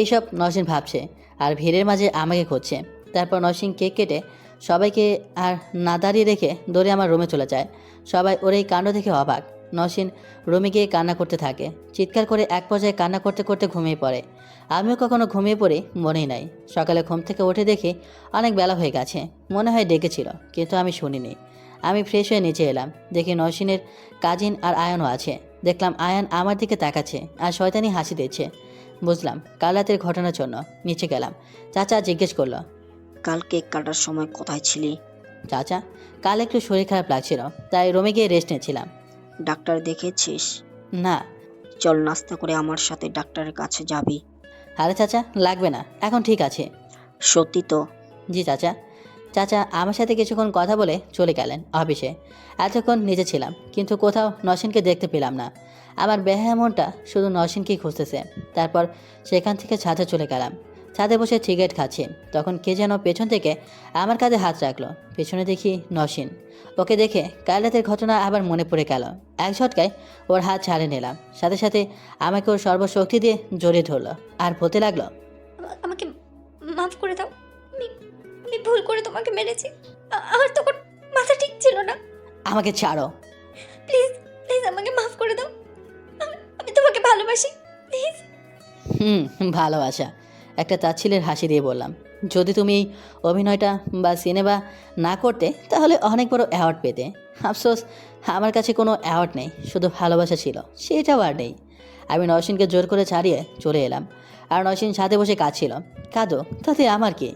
এইসব নসীন ভাবছে আর ভিড়ের মাঝে আমাকে খুঁজছে। তারপর নসীন কেক কেটে সবাইকে আর না দাঁড়িয়ে রেখে দৌড়ে আমার রুমে চলে যায়। সবাই ওর এই কাণ্ড দেখে অবাক। নসীন রুমে গিয়ে কান্না করতে থাকে, চিৎকার করে এক পর্যায়ে কান্না করতে করতে ঘুমিয়ে পড়ে। আমিও কখনো ঘুমিয়ে পড়ি মনেই নাই। সকালে ঘুম থেকে উঠে দেখি অনেক বেলা হয়ে গেছে। মনে হয় ডেকেছিল, কিন্তু আমি শুনিনি। আমি ফ্রেশ হয়ে নিচে এলাম, দেখি নসীনের কাজিন আর আয়ানও আছে। দেখলাম আয়ান আমার দিকে তাকাচ্ছে আর শয়তানি হাসি দিচ্ছে। বুঝলাম কাল রাতের ঘটনার জন্য। নিচে গেলাম। চাচা জিজ্ঞেস করলো, কাল কেক কাটার সময় কোথায় ছিলি? চাচা, কাল একটু শরীর খারাপ লাগছিল, তাই রুমে গিয়ে রেস্ট নিয়েছিলাম। ডাক্তার দেখেছিস? না। চল নাস্তা করে আমার সাথে ডাক্তারের কাছে যাবি। আরে চাচা লাগবে না, এখন ঠিক আছে। সত্যি তো? জি চাচা। চাচা আমার সাথে কিছুক্ষণ কথা বলে চলে গেলেন অফিসে। এতক্ষণ নিচে ছিলাম, কিন্তু কোথাও নসীনকে দেখতে পেলাম না। আমার বেহায়া মনটা শুধু নসীনকেই খুঁজতেছে। তারপর সেখান থেকে ছাদে চলে গেলাম। ছাদে বসে সিগারেট খাচ্ছি। তখন কে যেন পেছন থেকে আমার কাঁধে হাত রাখলো। পেছনে দেখি নসীন। ওকে দেখে কাল রাতের ঘটনা আবার মনে পড়ে গেল। এক ঝটকায় ওর হাত ছাড়ে নিলাম। সাথে সাথে আমাকে ওর সর্বশক্তি দিয়ে জড়িয়ে ধরলো আর বলতে লাগলো, আমাকে মাফ করে দাও, আমি ভুল করে তোমাকে মেরেছি। আমার তখন মাথা ঠিক ছিল না। আমাকে ছাড়ো প্লিজ, প্লিজ আমাকে মাফ করে দাও। আমি তোমাকে ভালোবাসি, প্লিজ। ভালোবাসা? একটা তাচ্ছিলের হাসি দিয়ে বললাম, যদি তুমি এই অভিনয়টা বা সিনেমা না করতে তাহলে অনেক বড় অ্যাওয়ার্ড পেতে। আফসোস আমার কাছে কোনো অ্যাওয়ার্ড নেই, শুধু ভালোবাসা ছিল, সেটাও আর নেই। আমি নওশিনকে জোর করে ছাড়িয়ে চলে এলাম। আর নওশিন ছাদে বসে কাঁদছিল। কাঁদো, তাতে আমার কি?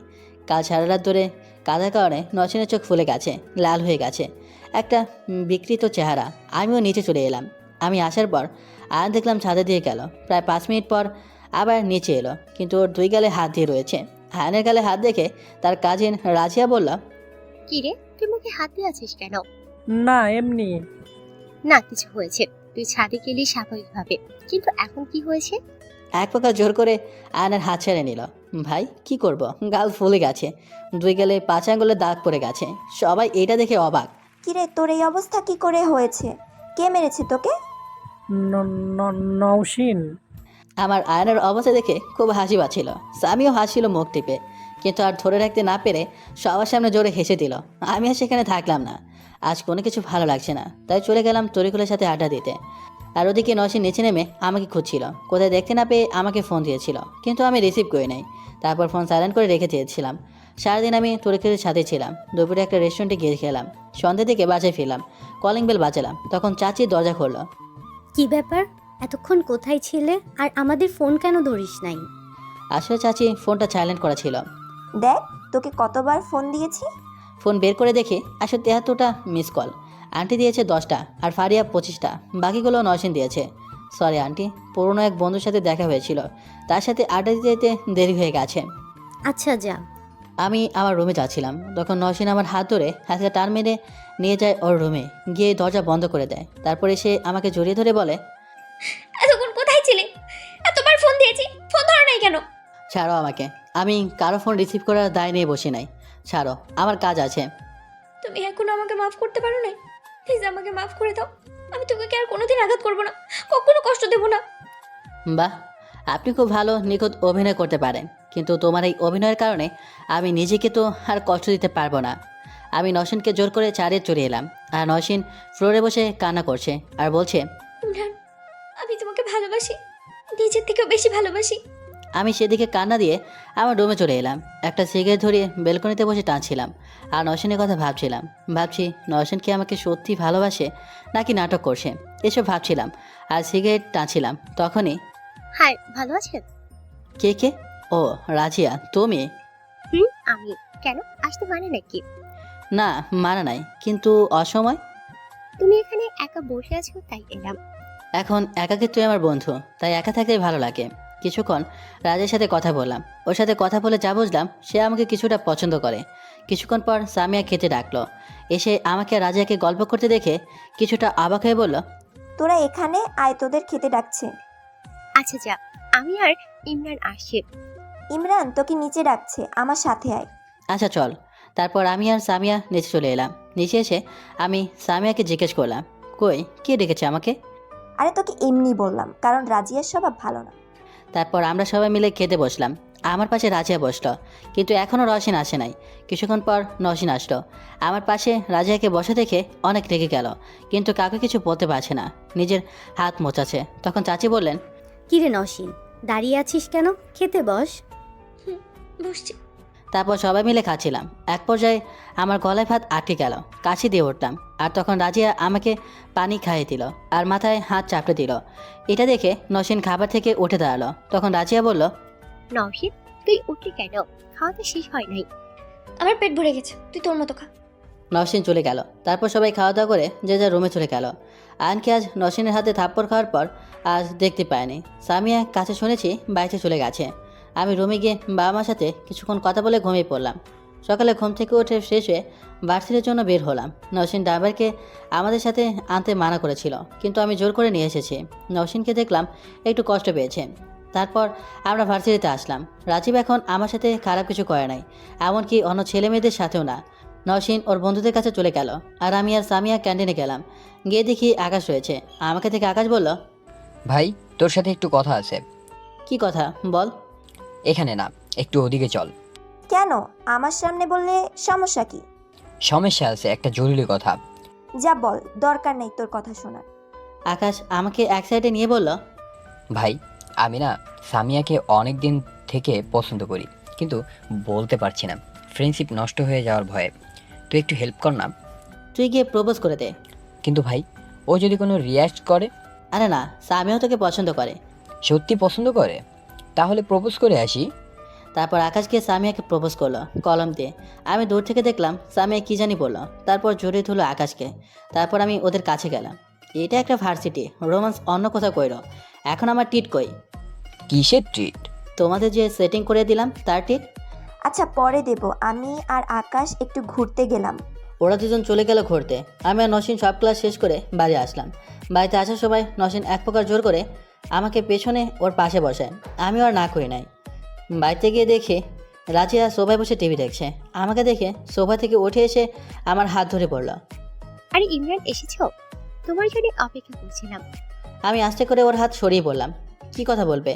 কাল সারা রাত ধরে কাঁদার কারণে নওশিনের চোখ ফুলে গেছে, লাল হয়ে গেছে, একটা বিকৃত চেহারা। আমিও নিচে চলে এলাম। আমি আসার পর আয়ান দেখলাম ছাদে দিয়ে গেল। প্রায় 5 মিনিট পর আবার নিচে এলো, কিন্তু ওর 2 গালে হাত দিয়ে রয়েছে। আয়ানের গালে হাত দেখে তার কাজিন রাজিয়া বলল, কি রে, তুই মুখে হাত দিয়ে আছিস কেন? না এমনি। না, কিছু হয়েছে। তুই ছাদে গেলি স্বাভাবিকভাবে, কিন্তু এখন কি হয়েছে? এক প্রকার জোর করে আয়নার হাত ছেড়ে নিল। ভাই কি করব, গাল ফুলে গেছে, 2 গালে 5 আঙ্গুলে দাগ পড়ে গেছে। সবাই এটা দেখে অবাক। কিরে, তোর এই অবস্থা কি করে হয়েছে? কে মেরেছে তোকে? নওশিন। আমার আয়নার অবস্থা দেখে খুব হাসি পাচ্ছিল। সামিও হাসছিল মুখ টিপে, কিন্তু আর ধরে রাখতে না পেরে সবার সামনে জোরে হেসে দিল। আমি আর সেখানে থাকলাম না। আজ কোনো কিছু ভালো লাগছে না, তাই চলে গেলাম তরিকুলের সাথে আড্ডা দিতে। আর ওদিকে নওশিন নিচে নেমে আমাকে খুঁজছিল। কোথায় দেখতে না পেয়ে আমাকে ফোন দিয়েছিল, কিন্তু আমি রিসিভ করি নাই। তারপর ফোন সাইলেন্ট করে রেখে দিয়েছিলাম। সারাদিন আমি তরিকুলের সাথে ছিলাম। দুপুরে একটা রেস্টুরেন্টে গিয়ে খেলাম। সন্ধ্যে থেকে বাসায় ফিরলাম। কলিং বেল বাজালাম, তখন চাচি দরজা খুললো। কি ব্যাপার, এতক্ষণ কোথায় ছিলে আর আমাদের ফোন কেন ধরিস নাই? আসলে চাচি ফোনটা সাইলেন্ট করা ছিল। দেখ, তোকে কতবার ফোন দিয়েছি। ফোন বের করে দেখি আসলে 73টা মিস কল। আন্টি দিয়েছে 10টা আর ফারিয়া 25টা, বাকিগুলো নওশিন দিয়েছে। সরি আন্টি, পুরনো এক বন্ধুর সাথে দেখা হয়েছিল, তার সাথে আড্ডা দিতে দিতে দেরি হয়ে গেছে। আচ্ছা যা। আমি আমার রুমে যাচ্ছিলাম, তখন নওশিন আমার হাত ধরে হাতে টান মেরে নিয়ে যায় ওর রুমে, গিয়ে দরজা বন্ধ করে দেয়। তারপরে সে আমাকে জড়িয়ে ধরে বলে, এতক্ষণ কোথায় ছিলে? এতবার ফোন দিয়েছি, ফোন ধরো নাই কেন? ছাড়ো আমাকে, আমি কারো ফোন রিসিভ করার দায় নিয়ে বসি নাই। ছাড়ো, আমার কাজ আছে। তুমি এখনো আমাকে মাফ করতে পারো না? প্লিজ আমাকে মাফ করে দাও। আমি তোকে আর কোনোদিন আঘাত করবো না, কখনো কষ্ট দেবো না। বাহ, আপনি খুব ভালো নিখুঁত অভিনয় করতে পারেন, কিন্তু তোমার এই অভিনয়ের কারণে আমি নিজেকে তো আর কষ্ট দিতে পারবো না। আমি নওশিনকে জোর করে চারিয়ে চলে এলাম। আর নওশিন ফ্লোরে বসে কান্না করছে আর বলছে, ইমরান, আমি তোমাকে ভালোবাসি, নিজের থেকেও বেশি ভালোবাসি। আমি সেদিকে কান্না দিয়ে আমার রুমে চলে এলাম। একটা সিগারেট ধরিয়ে বেলকনিতে বসে টানছিলাম আর নওশিনের কথা ভাবছি নওশিন কি আমাকে সত্যি ভালোবাসে নাকি নাটক করছে, এসব ভাবছিলাম আর সিগারেট টানছিলাম। তখনই, হাই, ভালো আছেন? কে কে? ও রাজিয়া, তুমি? আমি। কেন, আসতে মানে নাকি? না, মানা নাই, কিন্তু অসময়। তুমি এখানে একা বসে আছো তাই এলাম। এখন একাকিত্বই আমার বন্ধু, তাই একা থাকতেই ভালো লাগে। কিছুক্ষণ রাজের সাথে কথা বললাম। ওর সাথে কথা বলে যা বুঝলাম, সে আমাকে কিছুটা পছন্দ করে। কিছুক্ষণ পর সামিয়া খেতে ডাকলো। এসে আমাকে আর রাজিয়াকে গল্প করতে দেখে কিছুটা অবাক হয়ে বলল, তোরা এখানে আয়, তোদের খেতে ডাকছে। আচ্ছা যা, আমি আর ইমরান আসছি। ইমরান তোকে নিচে ডাকছে, আমার সাথে আয়। আচ্ছা চল। তারপর আমি আর সামিয়া নিচে চলে এলাম। নিচে এসে আমি সামিয়াকে জিজ্ঞেস করলাম, কই, কে ডেকেছে আমাকে? আরে তোকে এমনি বললাম, কারণ রাজিয়ার স্বভাব ভালো না। তারপর আমরা সবাই মিলে খেতে বসলাম। আমার পাশে রাজিয়া বসলো, কিন্তু এখনও নওশিন আসে নাই। কিছুক্ষণ পর নওশিন আসলো। আমার পাশে রাজিয়াকে বসে দেখে অনেক রেগে গেল, কিন্তু কাউকে কিছু বলতে পারছে না, নিজের হাত মোচাচ্ছে। তখন চাচি বললেন, কিরে নওশিন, দাঁড়িয়ে আছিস কেন? খেতে বস। বসছি। তারপর সবাই মিলে খাচ্ছিলাম। এক পর্যায়ে আমার গলায় ভাত আটকে গেল, কাশি দিয়ে উঠলাম। আর তখন রাজিয়া আমাকে পানি খাইয়ে দিল আর মাথায় হাত চাপড়ে দিল। এটা দেখে নওশিন খাবার থেকে উঠে দাঁড়ালো। তখন রাজিয়া বলল, নওশিন, তুই উঠলি কেন? খাওয়াতে শেষ হয় নাই। আমার পেট ভরে গেছে, তুই তোর মতো খা। নওশিন চলে গেল। তারপর সবাই খাওয়া দাওয়া করে যে যার রুমে চলে গেল। আয়নকে আজ নওশিনের হাতে থাপ্পড় খাওয়ার পর আজ দেখতে পায়নি। সামিয়া কাছে শুনেছি বাইরে চলে গেছে। আমি রুমে গিয়ে বাবা মার সাথে কিছুক্ষণ কথা বলে ঘুমিয়ে পড়লাম। সকালে ঘুম থেকে উঠে ফ্রেশ হয়ে ভার্সিটির জন্য বের হলাম। নওশিন ড্রাইভারকে আমাদের সাথে আনতে মানা করেছিল, কিন্তু আমি জোর করে নিয়ে এসেছি। নওশিনকে দেখলাম একটু কষ্ট পেয়েছে। তারপর আমরা ভার্সিটিতে আসলাম। রাজীব এখন আমার সাথে খারাপ কিছু করে নাই, এমনকি অন্য ছেলে মেয়েদের সাথেও না। নওশিন ওর বন্ধুদের কাছে চলে গেল আর আমি আর সামিয়া ক্যান্টিনে গেলাম। গিয়ে দেখি আকাশ রয়েছে। আমাকে থেকে আকাশ বলল, ভাই, তোর সাথে একটু কথা আছে। কি কথা বল? এখানে না, একটু ওদিকে চল। কেন, আমার সামনে বললে সমস্যা কি? সমস্যা আছে, একটা জরুরি কথা। যা বল, দরকার নেই তোর কথা শোনার। আকাশ আমাকে এক সাইডে নিয়ে বলল, ভাই, আমি না সামিয়াকে অনেক দিন থেকে পছন্দ করি, কিন্তু বলতে পারছি না, ফ্রেন্ডশিপ নষ্ট হয়ে যাওয়ার ভয়ে। তুই একটু হেল্প কর না। তুই গিয়ে প্রপোজ করে দে। কিন্তু ভাই, ও যদি কোনো রিয়াক্ট করে? আরে না, সামিও তোকে পছন্দ করে। সত্যি পছন্দ করে? তাহলে প্রপোজ করে আসি। তারপর আকাশ গিয়ে সামিয়াকে প্রপোজ করলো কলম দিয়ে। আমি দূর থেকে দেখলাম সামিয়া কি জানি বললো, তারপর জড়িয়ে ধরলো আকাশকে। তারপর আমি ওদের কাছে গেলাম। এটা একটা ভার্সিটি, রোমান্স অন্য কোথাও কইর। এখন আমার টিট কই? কিসের ট্রিট? তোমাদের যে সেটিং করে দিলাম তার টিট। আচ্ছা পরে দেব। আমি আর আকাশ একটু ঘুরতে গেলাম। ওরা দুজন চলে গেল ঘুরতে। আমি আর নসীন সব ক্লাস শেষ করে বাড়ি আসলাম। বাড়িতে আসার সময় নসীন এক প্রকার জোর করে আমাকে পেছনে ওর পাশে বসায়। আমি আর না করি নাই। বাড়িতে গিয়ে দেখে রাজিয়া সোফায় বসে টিভি দেখছে। আমাকে দেখে সোফা থেকে উঠে এসে আমার হাত ধরে পড়ল। আরে ইমরান, এসেছো? তোমার জন্য অপেক্ষা করছিলাম। আমি আস্তে করে ওর হাত সরিয়ে বললাম, কি কথা বলবে?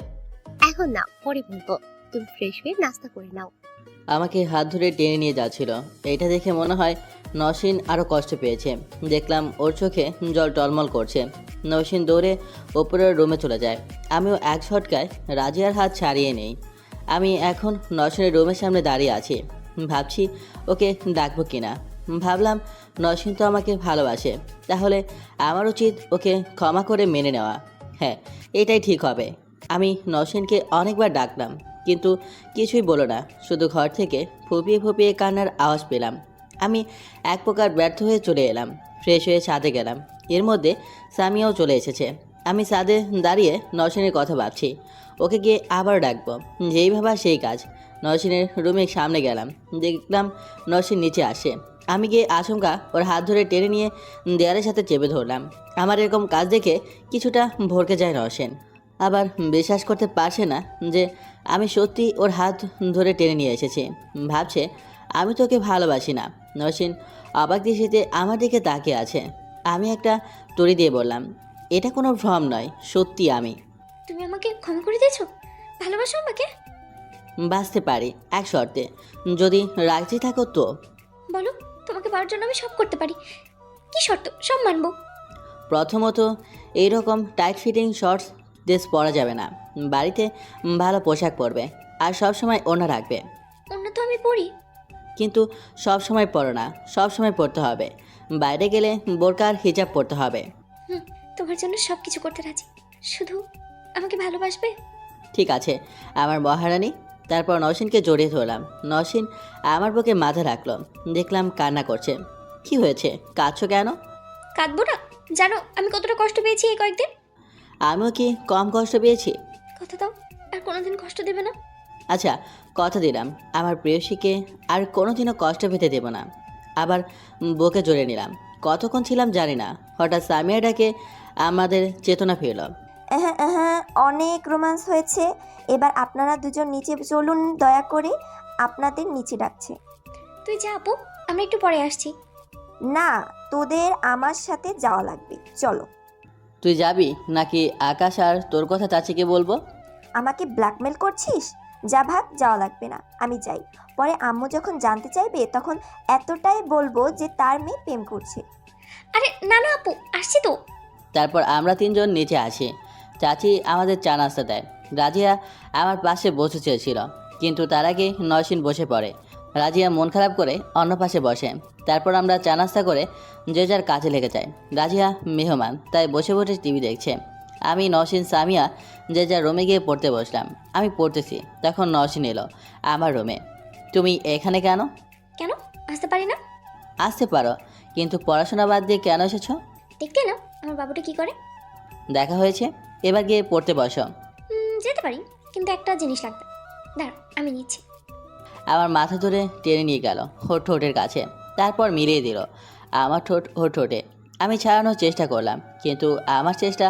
এখন না, পরে বলবো। তুমি ফ্রেশ হয়ে নাস্তা করে নাও। আমাকে হাত ধরে টেনে নিয়ে যাচ্ছিল। এটা দেখে মনে হয় নসীন আরও কষ্ট পেয়েছে। দেখলাম ওর চোখে জল টলমল করছে। নসীন দৌড়ে ওপরের রুমে চলে যায়। আমিও এক ঝটকায় রাজিয়ার হাত ছাড়িয়ে নেই। আমি এখন নসীনের রুমের সামনে দাঁড়িয়ে আছি। ভাবছি ওকে ডাকবো কিনা। ভাবলাম নসীন তো আমাকে ভালোবাসে, তাহলে আমার উচিত ওকে ক্ষমা করে মেনে নেওয়া। হ্যাঁ, এটাই ঠিক হবে। আমি নসীনকে অনেকবার ডাকলাম, কিন্তু কিছুই বলো না। শুধু ঘর থেকে ফুপিয়ে ফুপিয়ে কান্নার আওয়াজ পেলাম। আমি এক প্রকার ব্যর্থ হয়ে চলে এলাম। ফ্রেশ হয়ে ছাদে গেলাম। এর মধ্যে সামিয়াও চলে এসেছে। আমি ছাদে দাঁড়িয়ে নসীনের কথা ভাবছি। ওকে গিয়ে আবার ডাকবো, যেই ভাবা সেই কাজ। নসীনের রুমের সামনে গেলাম। দেখলাম নসীন নিচে আসে। আমি গিয়ে আচমকা ওর হাত ধরে টেনে নিয়ে দেয়ালের সাথে চেপে ধরলাম। আমার এরকম কাজ দেখে কিছুটা ভরকে যায় নসীন। আবার বিশ্বাস করতে পারছে না যে আমি সত্যি ওর হাত ধরে টেনে নিয়ে এসেছি। ভাবছে আমি তোকে ভালোবাসি না। নসীন অবাক দৃষ্টিতে আমার দিকে তাকিয়ে আছে। আমি একটা তড়ি দিয়ে বললাম, এটা কোনো ভ্রম নয়, সত্যি আমি। তুমি আমাকে ক্ষমা করে দিয়েছো? ভালোবাসো আমাকে? বাঁচতে পারি এক শর্তে, যদি রাজি থাকো তো। বলো, তোমাকে পাওয়ার জন্য আমি সব করতে পারি। কি শর্ত? সব মানবো। প্রথমত, এইরকম টাইট ফিটিং শর্টস ড্রেস পরা যাবে না। বাড়িতে ভালো পোশাক পরবে, আর সব সময় ওড়না রাখবে। অন্য তো আমি পড়ি। কিন্তু সব সময় পরো না, সব সময় পরতে হবে। বাইরে গেলে বোরকা আর হিজাব পরতে হবে। তোমার জন্য সব কিছু করতে রাজি, শুধু আমাকে ভালোবাসবে। ঠিক আছে আমার মহারানী। তারপর নসীনকে জড়িয়ে ধরলাম। নসীন আমার বুকে মাথা রাখলো। দেখলাম কান্না করছে। কি হয়েছে, কাঁদছো কেন? কাঁদবো না? জানো আমি কতটা কষ্ট পেয়েছি এই কয়েকদিন। আমিও কি কম কষ্ট পেয়েছি? কথা দাও আর কোনোদিন কষ্ট দেবে না। আচ্ছা, কথা দিলাম আমার প্রেয়সীকে আর কোনোদিনও কষ্ট পেতে দেব না। আবার বুকে জড়িয়ে নিলাম। কতক্ষণ ছিলাম জানি না, হঠাৎ সামিয়া ডাকে আমাদের চেতনা ফিরল। হ্যাঁ হ্যাঁ, অনেক রোমান্স হয়েছে। এবার আপনারা দুজন নিচে চলুন দয়া করে, আপনাদের নিচে ডাকছে। তুই যা আপু, আমরা একটু পরে আসছি। না, তোদের আমার সাথে যাওয়া লাগবে, চলো। তুই যাবি নাকি আকাশ আর তোর কথা চাচিকে বলবো? আমাকে ব্ল্যাকমেল করছিস? যা ভাগ, যাওয়া লাগবে না, আমি যাই। পরে আম্মু যখন জানতে চাইবে তখন এতটাই বলবো যে তার মেয়ে প্রেম করছে। আরে না না আপু, আসছি তো। তারপর আমরা তিনজন নিচে আসি। চাচি আমাদের চা নাস্তা দেয়। রাজিয়া আমার পাশে বসে চেয়েছিল, কিন্তু তার আগে নসীন বসে পড়ে। রাজিয়া মন খারাপ করে অন্য পাশে বসে। তারপর আমরা চা নাস্তা করে যে যার কাজে লেগে যাই। রাজিয়া মেহমান, তাই বসে বসে টিভি দেখছে। আমি, নসীন, সামিয়া যে যার রুমে গিয়ে পড়তে বসলাম। আমি পড়তেছি, তখন নসীন এলো আমার রুমে। তুমি এখানে কেন? কেন আসতে পারি না? আসতে পারো, কিন্তু পড়াশোনা বাদ দিয়ে কেন এসেছো? দেখতে না আমার বাবুটা কি করে। দেখা হয়েছে, এবার গিয়ে পড়তে বসো। যেতে পারি, কিন্তু একটা জিনিস লাগবে। দাঁড়া, আমি নিচ্ছি। আমার মাথা ধরে টেনে নিয়ে গেল ঠোঁটের কাছে। তারপর মিলিয়ে দিল আমার ঠোঁট ঠোঁটে। আমি ছাড়ানোর চেষ্টা করলাম, কিন্তু আমার চেষ্টা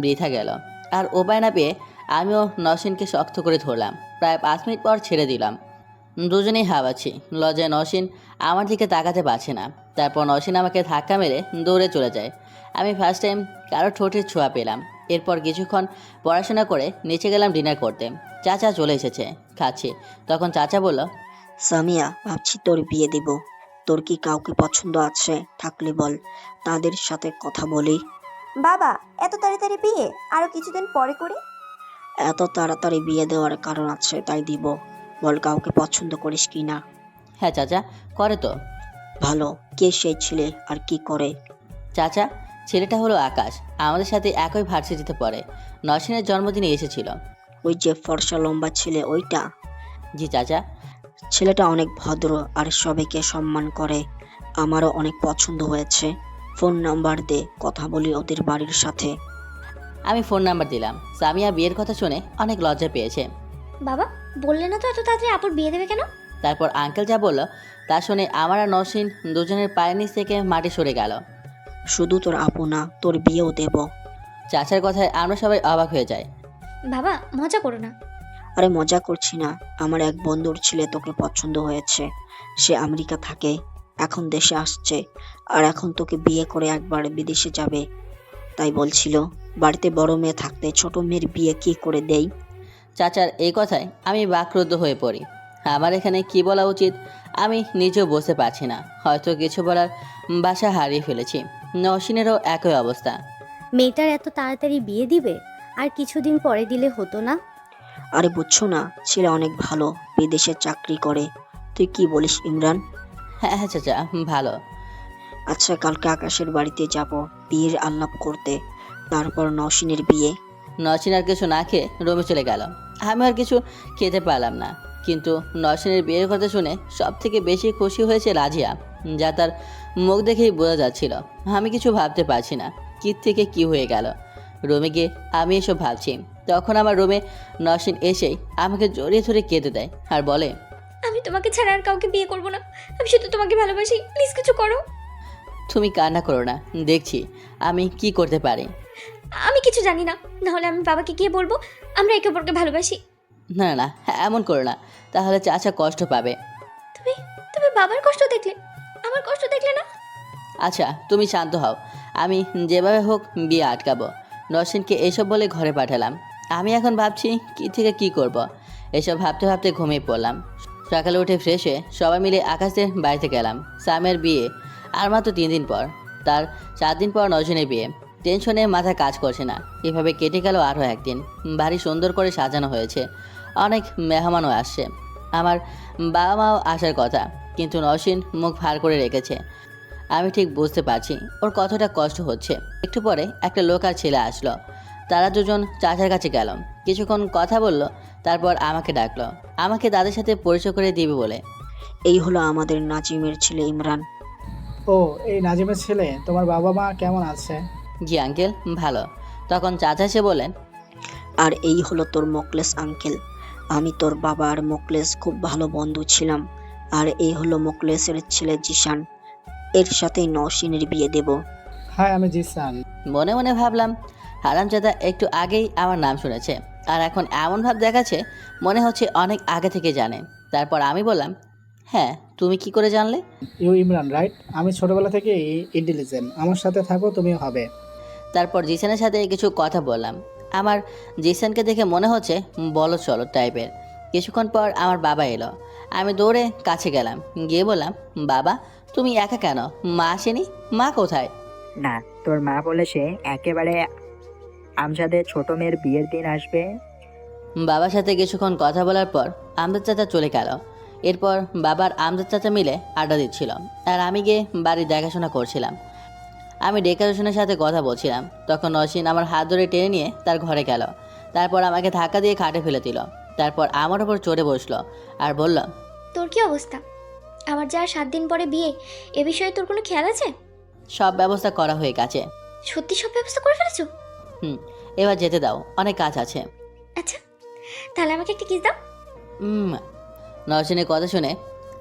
বৃথা গেল। আর উপায় না পেয়ে আমিও নসীনকে শক্ত করে ধরলাম। প্রায় 5 মিনিট পর ছেড়ে দিলাম। দুজনেই হাওয়াচ্ছি। লজ্জায় নসীন আমার দিকে তাকাতে পারছে না। তারপর নসীন আমাকে ধাক্কা মেরে দৌড়ে চলে যায়। আমি ফার্স্ট টাইম কারো ঠোঁটের ছোঁয়া পেলাম। এরপর কিছুক্ষণ পড়াশোনা করে নিচে গেলাম ডিনার করতে। চাচা চলে এসেছে, খাচ্ছি। তখন চাচা বলল, সামিয়া, ভাবছি তোর বিয়ে দিব। তোর কি কাউকে পছন্দ আছে? থাকলে বল, তাদের সাথে কথা বলি। বাবা, এত তাড়াতাড়ি বিয়ে? আরো কিছুদিন পরে করি। এত তাড়াতাড়ি বিয়ে দেওয়ার কারণ আছে, তাই দিব। বল, কাউকে পছন্দ করিস কি না? হ্যাঁ চাচা, করে তো। ভালো। কে সেই ছেলে আর কি করে? চাচা, ছেলেটা হলো আকাশ, আমাদের সাথে একই ভার্সিটিতে পড়ে। নসীনের জন্মদিনে এসেছিল। ওই যে ফর্সা লম্বা ছেলে ওইটা? জি চাচা। ছেলেটা অনেক ভদ্র আর সবাইকে সম্মান করে। আমারও অনেক পছন্দ হয়েছে। ফোন নাম্বার দে, কথা বলি ওদের বাড়ির সাথে। আমি ফোন নাম্বার দিলাম। সামিয়া বিয়ের কথা শুনে অনেক লজ্জা পেয়েছে। বাবা বললে না তো এত তাড়াতাড়ি আপুর বিয়ে দেবে কেন? তারপর আঙ্কেল যা বলল তা শুনে আমার আর নসীন দুজনের পায়ের নিচ থেকে মাটি সরে গেল। শুধু তোর আপু না, তোর বিয়েও দেব। চাচার কথায় আমরা সবাই অবাক হয়ে যাই। বাবা মজা করো না। আরে মজা করছি না, আমার এক বন্ধুর ছেলে তোকে পছন্দ হয়েছে। সে আমেরিকা থাকে, এখন দেশে আসছে, আর এখন তোকে বিয়ে করে একবার বিদেশে যাবে। তাই বলছিল বাড়িতে বড় মেয়ে থাকতে ছোট মেয়ের বিয়ে কি করে দেই। চাচার এই কথায় আমি বাকরুদ্ধ হয়ে পড়ি। আমার এখানে কি বলা উচিত আমি নিজেও বুঝতে পারছি না। হয়তো কিছু বলার বাসা হারিয়ে ফেলেছি। নসীনেরও একই অবস্থা। মেয়েটার এত তাড়াতাড়ি বিয়ে দিবে? আর কিছুদিন পরে দিলে হতো না? আরে বুঝছো না, ছেলে অনেক ভালো, বিদেশে চাকরি করে। তুই কি বলিস ইমরান? হ্যাঁ হ্যাঁ চাচা, ভালো। আচ্ছা, কালকে আকাশের বাড়িতে যাব বিয়ের আলাপ করতে, তারপর নওশিনের বিয়ে। নসীন আর কিছু না খেয়ে রুমে চলে গেল। আমি আর কিছু খেতে পারলাম না। কিন্তু নসীনের বিয়ের কথা শুনে সব থেকে বেশি খুশি হয়েছে রাজিয়া, যা তার মুখ দেখেই বোঝা যাচ্ছিল। আমি কিছু ভাবতে পারছি না কি থেকে কি হয়ে গেল। রুমে গিয়ে আমি এসব ভাবছি, তখন আমার রুমে নসীন এসেই আমাকে জড়িয়ে ধরে কেঁদে দেয় আর বলে, আমি তোমাকে ছাড়া আর কাউকে বিয়ে করব না। আমি শুধু তোমাকে ভালোবাসি, প্লিজ কিছু করো। তুমি কান্না করো না, দেখছি আমি কি করতে পারি। আমি কিছু জানি না, নাহলে আমি বাবাকে গিয়ে বলবো আমরা একে অপরকে ভালোবাসি। না না, এমন করো না, তাহলে চাচা কষ্ট পাবে। তুমি তুমি বাবার কষ্ট দেখলে, আমার কষ্ট দেখলে না। আচ্ছা তুমি শান্ত হও, আমি যেভাবে হোক বিয়ে আটকাবো। নসীনকে এসব বলে ঘরে পাঠালাম। আমি এখন ভাবছি কি থেকে কি করব। এসব ভাবতে ভাবতে ঘুমিয়ে পড়লাম। সকালে উঠে ফ্রেশ হয়ে সবাই মিলে আকাশের বাড়িতে গেলাম। সামের বিয়ে আর মাত্র 3 দিন পর, তার 4 দিন পর নসীনের বিয়ে। টেনশনে মাথা কাজ করছে না। এভাবে কেটে গেল আরও একদিন। বাড়ি সুন্দর করে সাজানো হয়েছে, অনেক মেহমানও আসছে। আমার বাবা মাও আসার কথা, কিন্তু নসীন মুখ ভার করে রেখেছে। আমি ঠিক বুঝতে পারছি ওর কতটা কষ্ট হচ্ছে। একটু পরে একটা লোক আর ছেলে আসলো। তারা দুজন চাচার কাছে গেল, কিছুক্ষণ কথা বলল, তারপর আমাকে ডাকলো, আমাকে তাদের সাথে পরিচয় করে দিবে বলে। এই হলো আমাদের নাজিমের ছেলে ইমরান। ও, এই নাজিমের ছেলে। তোমার বাবা মা কেমন আছে? জি আঙ্কেল, ভালো। তখন চাচা এসে বলেন, আর এই হলো তোর মোকলেস আঙ্কেল। আমি তোর বাবা আর মোকলেস খুব ভালো বন্ধু ছিলাম। আর এই হলো মোকলেসের ছেলে জিশান, এর সাথেই নওশিনের বিয়ে দেব। হ্যাঁ, আমি জিসান। মনে মনে ভাবলাম হারামজাদা একটু আগেই আমার নাম শুনেছে, আর এখন এমন ভাব দেখাচ্ছে মনে হচ্ছে অনেক আগে থেকে জানে। তারপর আমি বললাম, হ্যাঁ তুমি কি করে জানলে? You Imran, right? আমি ছোটবেলা থেকে ইন্টেলিজেন্ট। আমার সাথে থাকো, তুমিও হবে। তারপর জিসানের সাথে কিছু কথা বললাম। আমার জিসানকে দেখে মনে হচ্ছে বলদ চলদ টাইপের। কিছুক্ষণ পর আমার বাবা এলো। আমি দৌড়ে কাছে গেলাম, গিয়ে বললাম, বাবা তুমি একা কেন? মা আসেনি? মা কোথায়? না, তোর মা বলেছে একেবারে আমজাদের ছোট মেয়ের বিয়ের দিন আসবে। বাবার সাথে কিছুক্ষণ কথা বলার পর আমজাদ চাচা চলে গেল। এরপর বাবার আমজাদ চাচা মিলে আড্ডা দিচ্ছিল, আর আমি গিয়ে বাড়ির দেখাশোনা করছিলাম। আমি ডেকোরেশনের সাথে কথা বলছিলাম, তখন নসীন আমার হাত ধরে টেনে নিয়ে তার ঘরে গেল। তারপর আমাকে ধাক্কা দিয়ে খাটে ফেলে দিল। তারপর আমার ওপর চড়ে বসলো আর বলল, তোর কি অবস্থা? আমার যা 7 দিন পরে বিয়ে, এ বিষয়ে তোর কোনো খেয়াল আছে? সব ব্যবস্থা করা হয়ে গেছে। সত্যি সব ব্যবস্থা করে ফেলেছো? এবার যেতে দাও, অনেক কাজ আছে। আচ্ছা তাহলে আমাকে একটা কিস দাও। নসীনের কথা শুনে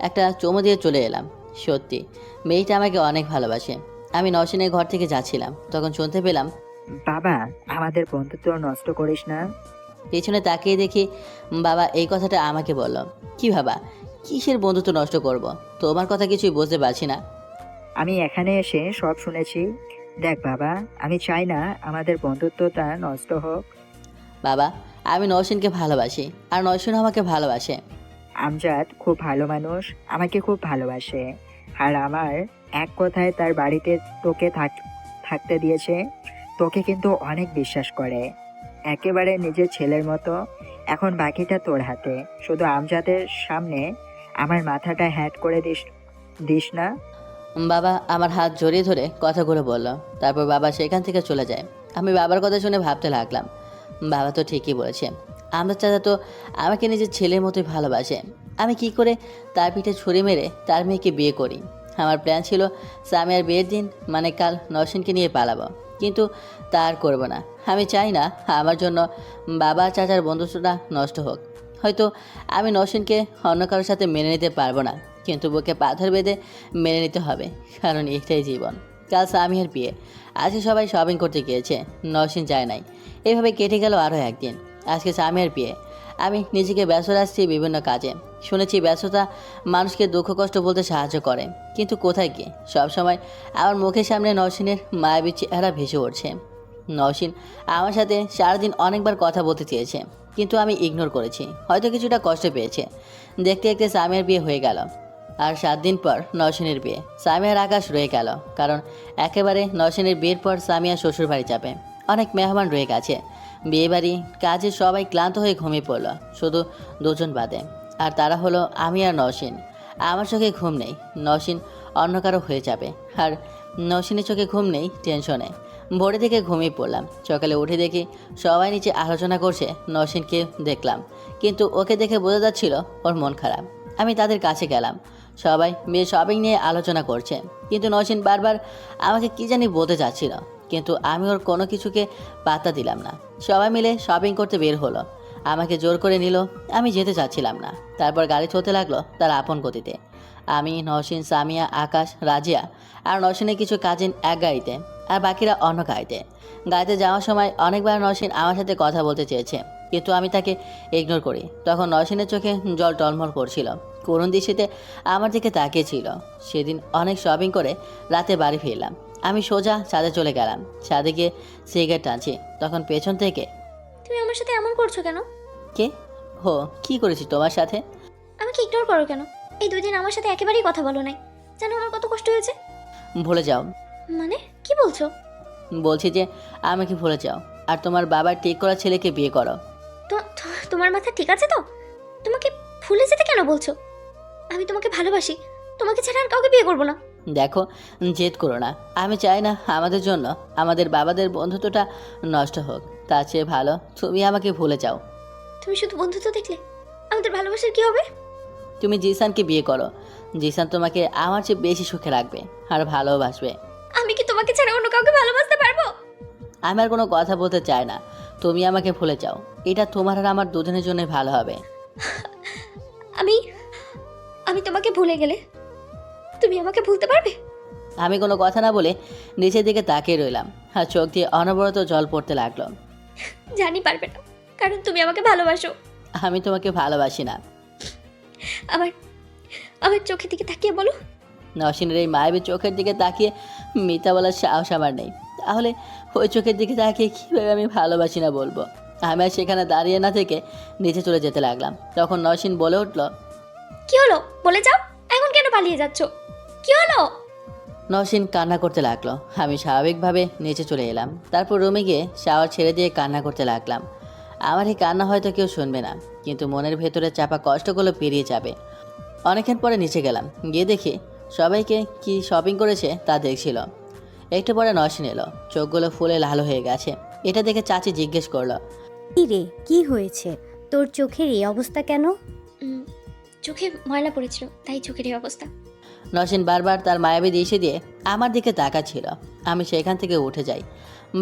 একটা চুমু দিয়ে চলে এলাম। সত্যি মেয়েটা আমাকে অনেক ভালোবাসে। আমি নসীনের ঘর থেকে যাচ্ছিলাম, তখন শুনতে পেলাম, বাবা আমাদের বন্ধুত্ব নষ্ট করিস না। পেছনে তাকিয়ে দেখি বাবা এই কথাটা আমাকে বলল। কি ভাবা, কিসের বন্ধুত্ব নষ্ট করব? তোমার কথা কিছুই বুঝতে পারছি না। আমি এখানে এসে সব শুনেছি। দেখ বাবা, আমি চাই না আমাদের বন্ধুত্বটা নষ্ট হোক। বাবা আমি নসীনকে ভালোবাসি, আর নসীন আমাকে ভালোবাসে। আমজাদ খুব ভালো মানুষ, আমাকে খুব ভালোবাসে। আর আমার এক কথায় তার বাড়িতে তোকে থাকতে দিয়েছে। তোকে কিন্তু অনেক বিশ্বাস করে, একেবারে নিজের ছেলের মতো। এখন বাকিটা তোর হাতে। শুধু আমজাদের সামনে আমার মাথাটা হ্যাট করে দিস না। বাবা আমার হাত জড়িয়ে ধরে কথাগুলো বলল। তারপর বাবা সেখান থেকে চলে যায়। আমি বাবার কথা শুনে ভাবতে লাগলাম, বাবা তো ঠিকই বলেছে, আমরা চাচা তো আমাকে নিজের ছেলের মতোই ভালোবাসে। আমি কি করে তার পিঠে ছুরি মেরে তার মেয়েকে বিয়ে করি? আমার প্ল্যান ছিল সামিয়ার বিয়ের দিন মানে কাল নওশিনকে নিয়ে পালাবো, কিন্তু তা আর করবো না। আমি চাই না আমার জন্য বাবা চাচার বন্ধুত্বটা নষ্ট হোক। হয়তো আমি নওশিনকে অন্য কারোর সাথে মেনে নিতে পারবো না, কিন্তু বুকে পাথর বেঁধে মেনে নিতে হবে, কারণ এটাই জীবন। কাল সামিয়ার বিয়ে, আজকে সবাই শপিং করতে গিয়েছে, নওশিন যায় নাই। এভাবে কেটে গেল আরও একদিন। আজকে সামিয়ার বিয়ে। আমি নিজেকে ব্যস্ত রাখছি বিভিন্ন কাজে। শুনেছি ব্যস্ততা মানুষকে দুঃখ কষ্ট বলতে সাহায্য করে, কিন্তু কোথায় গিয়ে সবসময় আমার মুখের সামনে নওশিনের মায়াবী চেহারা ভেসে উঠছে। নওশিন আমার সাথে সারাদিন অনেকবার কথা বলতে চেয়েছে, কিন্তু আমি ইগনোর করেছি। হয়তো কিছুটা কষ্ট পেয়েছে। দেখতে দেখতে সামিয়ার বিয়ে হয়ে গেল, আর 7 দিন পর নওশিনের বিয়ে। সামিয়ার আকাশ রয়ে গেল, কারণ একেবারে নওশিনের বিয়ের পর সামিয়া শ্বশুর বাড়ি যাবে। অনেক মেহমান রয়ে গেছে। বিয়েবাড়ি কাজে সবাই ক্লান্ত হয়ে ঘুমিয়ে পড়ল, শুধু দুজন বাদে, আর তারা হলো আমি আর নওশিন। আমার চোখে ঘুম নেই, নওশিন অন্য কারো হয়ে যাবে, আর নওশিনের চোখে ঘুম নেই টেনশনে। ভোরে থেকে ঘুমিয়ে পড়লাম। সকালে উঠে দেখি সবাই নিচে আলোচনা করছে। নওশিনকে দেখলাম, কিন্তু ওকে দেখে বোঝা যাচ্ছিল ওর মন খারাপ। আমি তাদের কাছে গেলাম। সবাই মেয়ে শপিং নিয়ে আলোচনা করছে, কিন্তু নওশিন বারবার আমাকে কি জানি বলতে চাচ্ছিল, কিন্তু আমি ওর কোনো কিছুকে পাত্তা দিলাম না। সবাই মিলে শপিং করতে বের হলো, আমাকে জোর করে নিল। আমি যেতে চাচ্ছিলাম না। তারপর গাড়ি চলতে লাগলো তার আপন গতিতে। আমি, নওশিন, সামিয়া, আকাশ, রাজিয়া আর নওশিনের কিছু কাজিন এক গাড়িতে, আর বাকিরা অন্য গাড়িতে। গাড়িতে যাওয়ার সময় অনেকবার নওশিন আমার সাথে কথা বলতে চেয়েছে, কিন্তু আমি তাকে ইগনোর করি। তখন নওশিনের চোখে জল টলমল করছিল, করুণ দৃষ্টিতে আমার দিকে তাকিয়েছিল। সেদিন অনেক শপিং করে রাতে বাড়ি ফিরলাম। আমি সোজা ছাদে চলে গেলাম। ছাদে গিয়ে সিগারেট টানছি, তখন পেছন থেকে, তুমি আমার সাথে এমন করছো কেন? কে? হো, কি করেছি তোমার সাথে? আমাকে ইগনোর করো কেন? এই 2 দিন আমার সাথে একেবারেই কথা বলো নাই, জানো আমার কত কষ্ট হয়েছে। ভুলে যাও। মানে কি বলছো? বলছি যে আমাকে ভুলে যাও, আর তোমার বাবার ঠিক করা ছেলেকে বিয়ে করো। তোমার মাথা ঠিক আছে তো? তোমাকে ভুলে যেতে কেন বলছো? আমি তোমাকে ভালোবাসি, তোমাকে ছাড়া আর কাউকে বিয়ে করবো না। দেখো, জেদ করো না। আমি চাই না আমাদের জন্য আমাদের বাবাদের বন্ধুত্বটা নষ্ট হোক। তার চেয়ে ভালো তুমি আমাকে ভুলে যাও। তুমি শুধু বন্ধুত্ব দেখলে আমাদের ভালোবাসার কি হবে? তুমি জিসানকে বিয়ে করো। জিসান তোমাকে আমার চেয়ে বেশি সুখে রাখবে আর ভালোবাসবে। আমি কি তোমাকে ছাড়া অন্য কাউকে ভালোবাসতে পারবো? আমি আর কোনো কথা বলতে চাই না। তুমি আমাকে ভুলে যাও, এটা তোমার আর আমার দুজনের জন্য ভালো হবে। আমি আমি তোমাকে ভুলে গেলে তুমি আমাকে ভুলতে পারবে? আমি কোনো কথা না বলে নিচের দিকে তাকিয়ে রইলাম, আর চোখ দিয়ে অনবরত জল পড়তে লাগলো। জানি পারবে না, কারণ তুমি আমাকে ভালোবাসো। আমি তোমাকে ভালোবাসি না। আমার আমার চোখের দিকে তাকিয়ে বলো। নওশিনের এই মায়াবী চোখের দিকে তাকিয়ে মিথ্যা বলার সাহস আমার নেই। তাহলে ওই চোখের দিকে তাকিয়ে কীভাবে আমি ভালোবাসি না বলবো? আমি আর সেখানে দাঁড়িয়ে না থেকে নিচে চলে যেতে লাগলাম। তখন নওশিন বলে উঠল, কি হলো বলে যাও, এখন কেন পালিয়ে যাচ্ছ? কি হলো? নওশিন কান্না করতে লাগলো। আমি স্বাভাবিকভাবে নিচে চলে এলাম। তারপর রুমে গিয়ে শাওয়ার ছেড়ে দিয়ে কান্না করতে লাগলাম। আমার এই কান্না হয়তো কেউ শুনবে না, কিন্তু মনের ভেতরে চাপা কষ্টগুলো পেরিয়ে যাবে। অনেকক্ষণ পরে নিচে গেলাম, গিয়ে দেখি সবাইকে কি শপিং করেছে তা দেখছিল। একটু পরে নওশিন এলো, চোখগুলো ফুলে লাল হয়ে গেছে। এটা দেখে চাচি জিজ্ঞেস করলো, কি রে, কি হয়েছে তোর? চোখের এই অবস্থা কেন? চোখে ময়লা পড়েছিল, তাই চোখের এই অবস্থা। নওশিন বারবার তার মায়াবী দৃষ্টি দিয়ে আমার দিকে তাকাচ্ছিল। আমি সেখান থেকে উঠে যাই।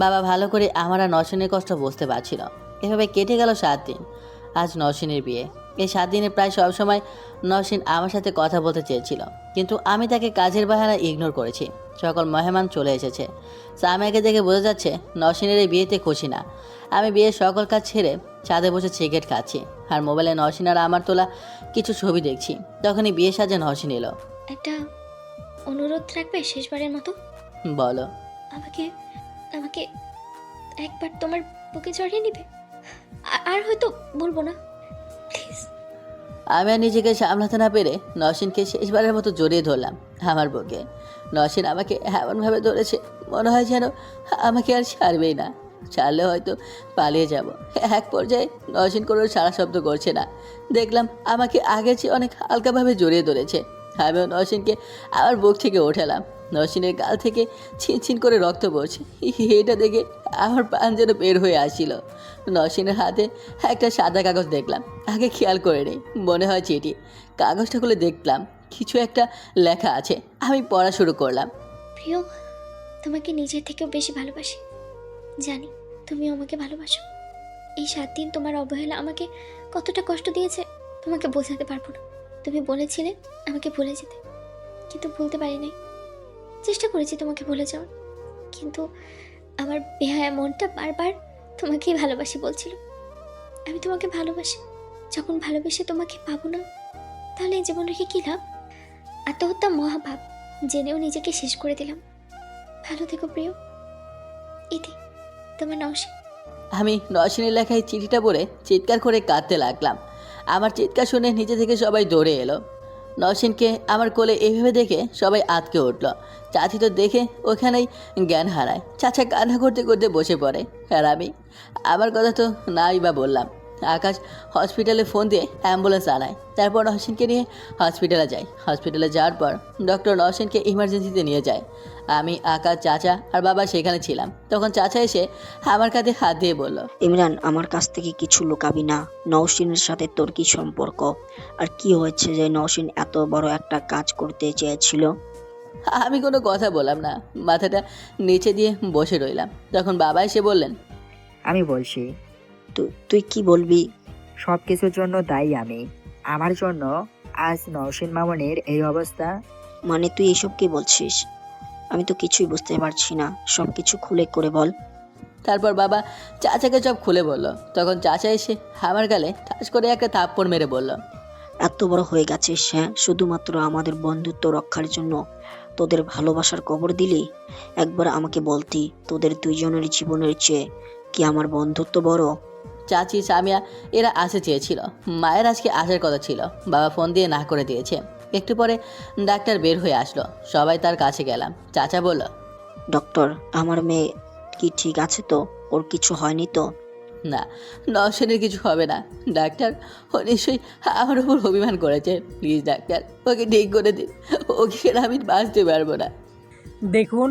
বাবা ভালো করে আমার আর নওশিনের কষ্ট বুঝতে পারছিল। এভাবে কেটে গেল 7 দিন। আজ নওশিনের বিয়ে। এই 7 দিনে প্রায় সব সময় নওশিন আমার সাথে কথা বলতে চেয়েছিল, কিন্তু আমি তাকে কাজের বাহানা ইগনোর করেছি। সকল মেহমান চলে এসেছে। সামিয়াকে দেখে বোঝা যাচ্ছে নওশিনের এই বিয়েতে খুশি না। আমি বিয়ের সকল কাজ ছেড়ে ছাদে বসে সিগারেট খাচ্ছি, আর মোবাইলে নওশিন আর আমার তোলা কিছু ছবি দেখছি। তখনই বিয়ে সাজে নওশিন এলো। একটা অনুরোধ রাখবে শেষবারের মতো? বলো। আমাকে আমাকে একবার তোমার বুকে জড়িয়ে নিবে? আর হয়তো বলবো না, প্লিজ। আমি আর নিজেকে সামলাতে না পেরে নওশিনকে শেষবারের মতো জড়িয়ে ধরলাম আমার বুকে। নওশিন আমাকে এমনভাবে ধরেছে, মনে হয় যেন আমাকে আর ছাড়বেই না। ছাড়লে হয়তো পালিয়ে যাব। এক পর্যায়ে নওশিন কোনো সারা শব্দ করছে না। দেখলাম আমাকে আগের চেয়ে অনেক হালকাভাবে জড়িয়ে ধরেছে। আমিও নওশিনকে আমার বুক থেকে ওঠালাম। নওশিনের গাল থেকে ছিনছিন করে রক্ত পড়ছে। এটা দেখে আমার প্রাণ যেন বের হয়ে আসছিল। নওশিনের হাতে একটা সাদা কাগজ দেখলাম, আগে খেয়াল করে নেই, মনে হয় চিঠি। কাগজটা খুলে দেখলাম কিছু একটা লেখা আছে। আমি পড়া শুরু করলাম। প্রিয়, তোমাকে নিজের থেকেও বেশি ভালোবাসি। জানি তুমিও আমাকে ভালোবাসো। এই 7 দিন তোমার অবহেলা আমাকে কতটা কষ্ট দিয়েছে তোমাকে বোঝাতে পারবো না। তুমি বলেছিলে আমাকে ভুলে যেতে, কিন্তু ভুলতে পারি নাই। চেষ্টা করেছি তোমাকে ভুলে যাওয়ার, কিন্তু আমার বেহায়া মনটা বারবার তোমাকেই ভালোবাসি বলছিল। আমি তোমাকে ভালোবাসি। যখন ভালোবেসে তোমাকে পাবো না, তাহলে এই জীবন রেখে কী লাভ? আত্মহত্যা মহাভাব, জেনেও নিজেকে শেষ করে দিলাম। ভালো থেকো প্রিয়। ইতি, তোমার নওশিন। আমি নওশিনের লেখায় চিঠিটা পড়ে চিৎকার করে কাঁদতে লাগলাম। আমার চিৎকার শুনে নিচে থেকে সবাই দৌড়ে এলো। নওশিনকে আমার কোলে এভাবে দেখে সবাই আঁতকে উঠল। চাচি তো দেখে ওখানেই জ্ঞান হারায়। চাচা কান্না করতে করতে বসে পড়ে। আর আমি, আমার কথা তো নাই বা বললাম। আকাশ হসপিটালে ফোন দিয়ে অ্যাম্বুলেন্স আনায়। তারপর নওশিনকে নিয়ে হসপিটালে যাই। হসপিটালে যাওয়ার পর ডক্টর নওশিনকে ইমার্জেন্সিতে নিয়ে যায়। আমি, আকাশ, চাচা আর বাবা সেখানে ছিলাম। তখন চাচা এসে আমার কাঁধে হাত দিয়ে বলল, ইমরান, আমার কাছ থেকে কিছু লুকাবি না। নওশিনের সাথে তোর কি সম্পর্ক? আর কি হয়েছে যে নওশিন এত বড় একটা কাজ করতে চেয়েছিল? আমি কোনো কথা বললাম না, মাথাটা নিচে দিয়ে বসে রইলাম। তখন বাবা এসে বললেন, আমি বলছি, তুই কি বলবি? সব কিছুর জন্য দায়ী আমি। আমার জন্য আজ নওশিন মামুনের এই অবস্থা। মানে তুই এসব কি বলছিস? আমি তো কিছুই বুঝতে পারছি না, সব কিছু খুলে করে বল। তারপর বাবা চাচাকে সব খুলে বলল। তখন চাচা এসে আমার গালে ঠাস করে একটা থাপ্পড় মেরে বলল, এত বড় হয়ে গেছিস, হ্যাঁ? শুধুমাত্র আমাদের বন্ধুত্ব রক্ষার জন্য তোদের ভালোবাসার কবর দিলি? একবার আমাকে বলতি, তোদের দুইজনের জীবনের চেয়ে কি আমার বন্ধুত্ব বড়? চাচি, সামিয়া এরা আসতে চেয়েছিল। মায়ের আজকে আসার কথা ছিল, বাবা ফোন দিয়ে না করে দিয়েছে। একটু পরে ডাক্তার বের হয়ে আসলো, সবাই তার কাছে গেলাম। চাচা বলল, ডক্টর, আমার মেয়ে কি ঠিক আছে তো? ওর কিছু হয়নি তো? না, নওশিনের কিছু হবে না ডাক্তার। ও নিশ্চয়ই আমার উপর অভিমান করেছে। প্লিজ ডাক্তার, ওকে ঠিক করে দিন। ওকে আমি বাঁচতে পারবো না। দেখুন,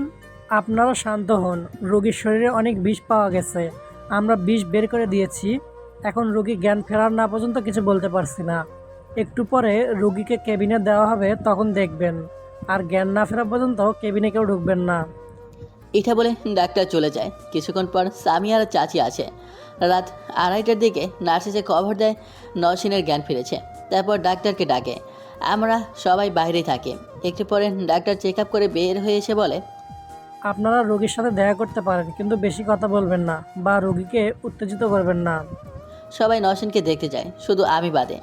আপনারা শান্ত হন। রোগীর শরীরে অনেক বিষ পাওয়া গেছে, আমরা বিষ বের করে দিয়েছি। এখন রোগী জ্ঞান ফেরার না পর্যন্ত কিছু বলতে পারছি না। একটু পরে রোগীকে কেবিনে দেওয়া হবে, তখন দেখবেন। আর জ্ঞান না ফেরা পর্যন্ত কেবিনে কেউ ঢুকবেন না। এটা বলে ডাক্তার চলে যায়। কিছুক্ষণ পর সামিয়া আর চাচি আসে। রাত 2:30টার দিকে নার্স এসে খবর দেয় নওশিনের জ্ঞান ফিরেছে। তারপর ডাক্তারকে ডাকে। আমরা সবাই বাইরেই থাকি। একটু পরে ডাক্তার চেক আপ করে বের হয়ে এসে বলে, আপনারা রোগীর সাথে দেখা করতে পারেন, কিন্তু বেশি কথা বলবেন না বা রোগীকে উত্তেজিত করবেন না। সবাই নওশিনকে দেখতে যায়, শুধু আমি বাদে।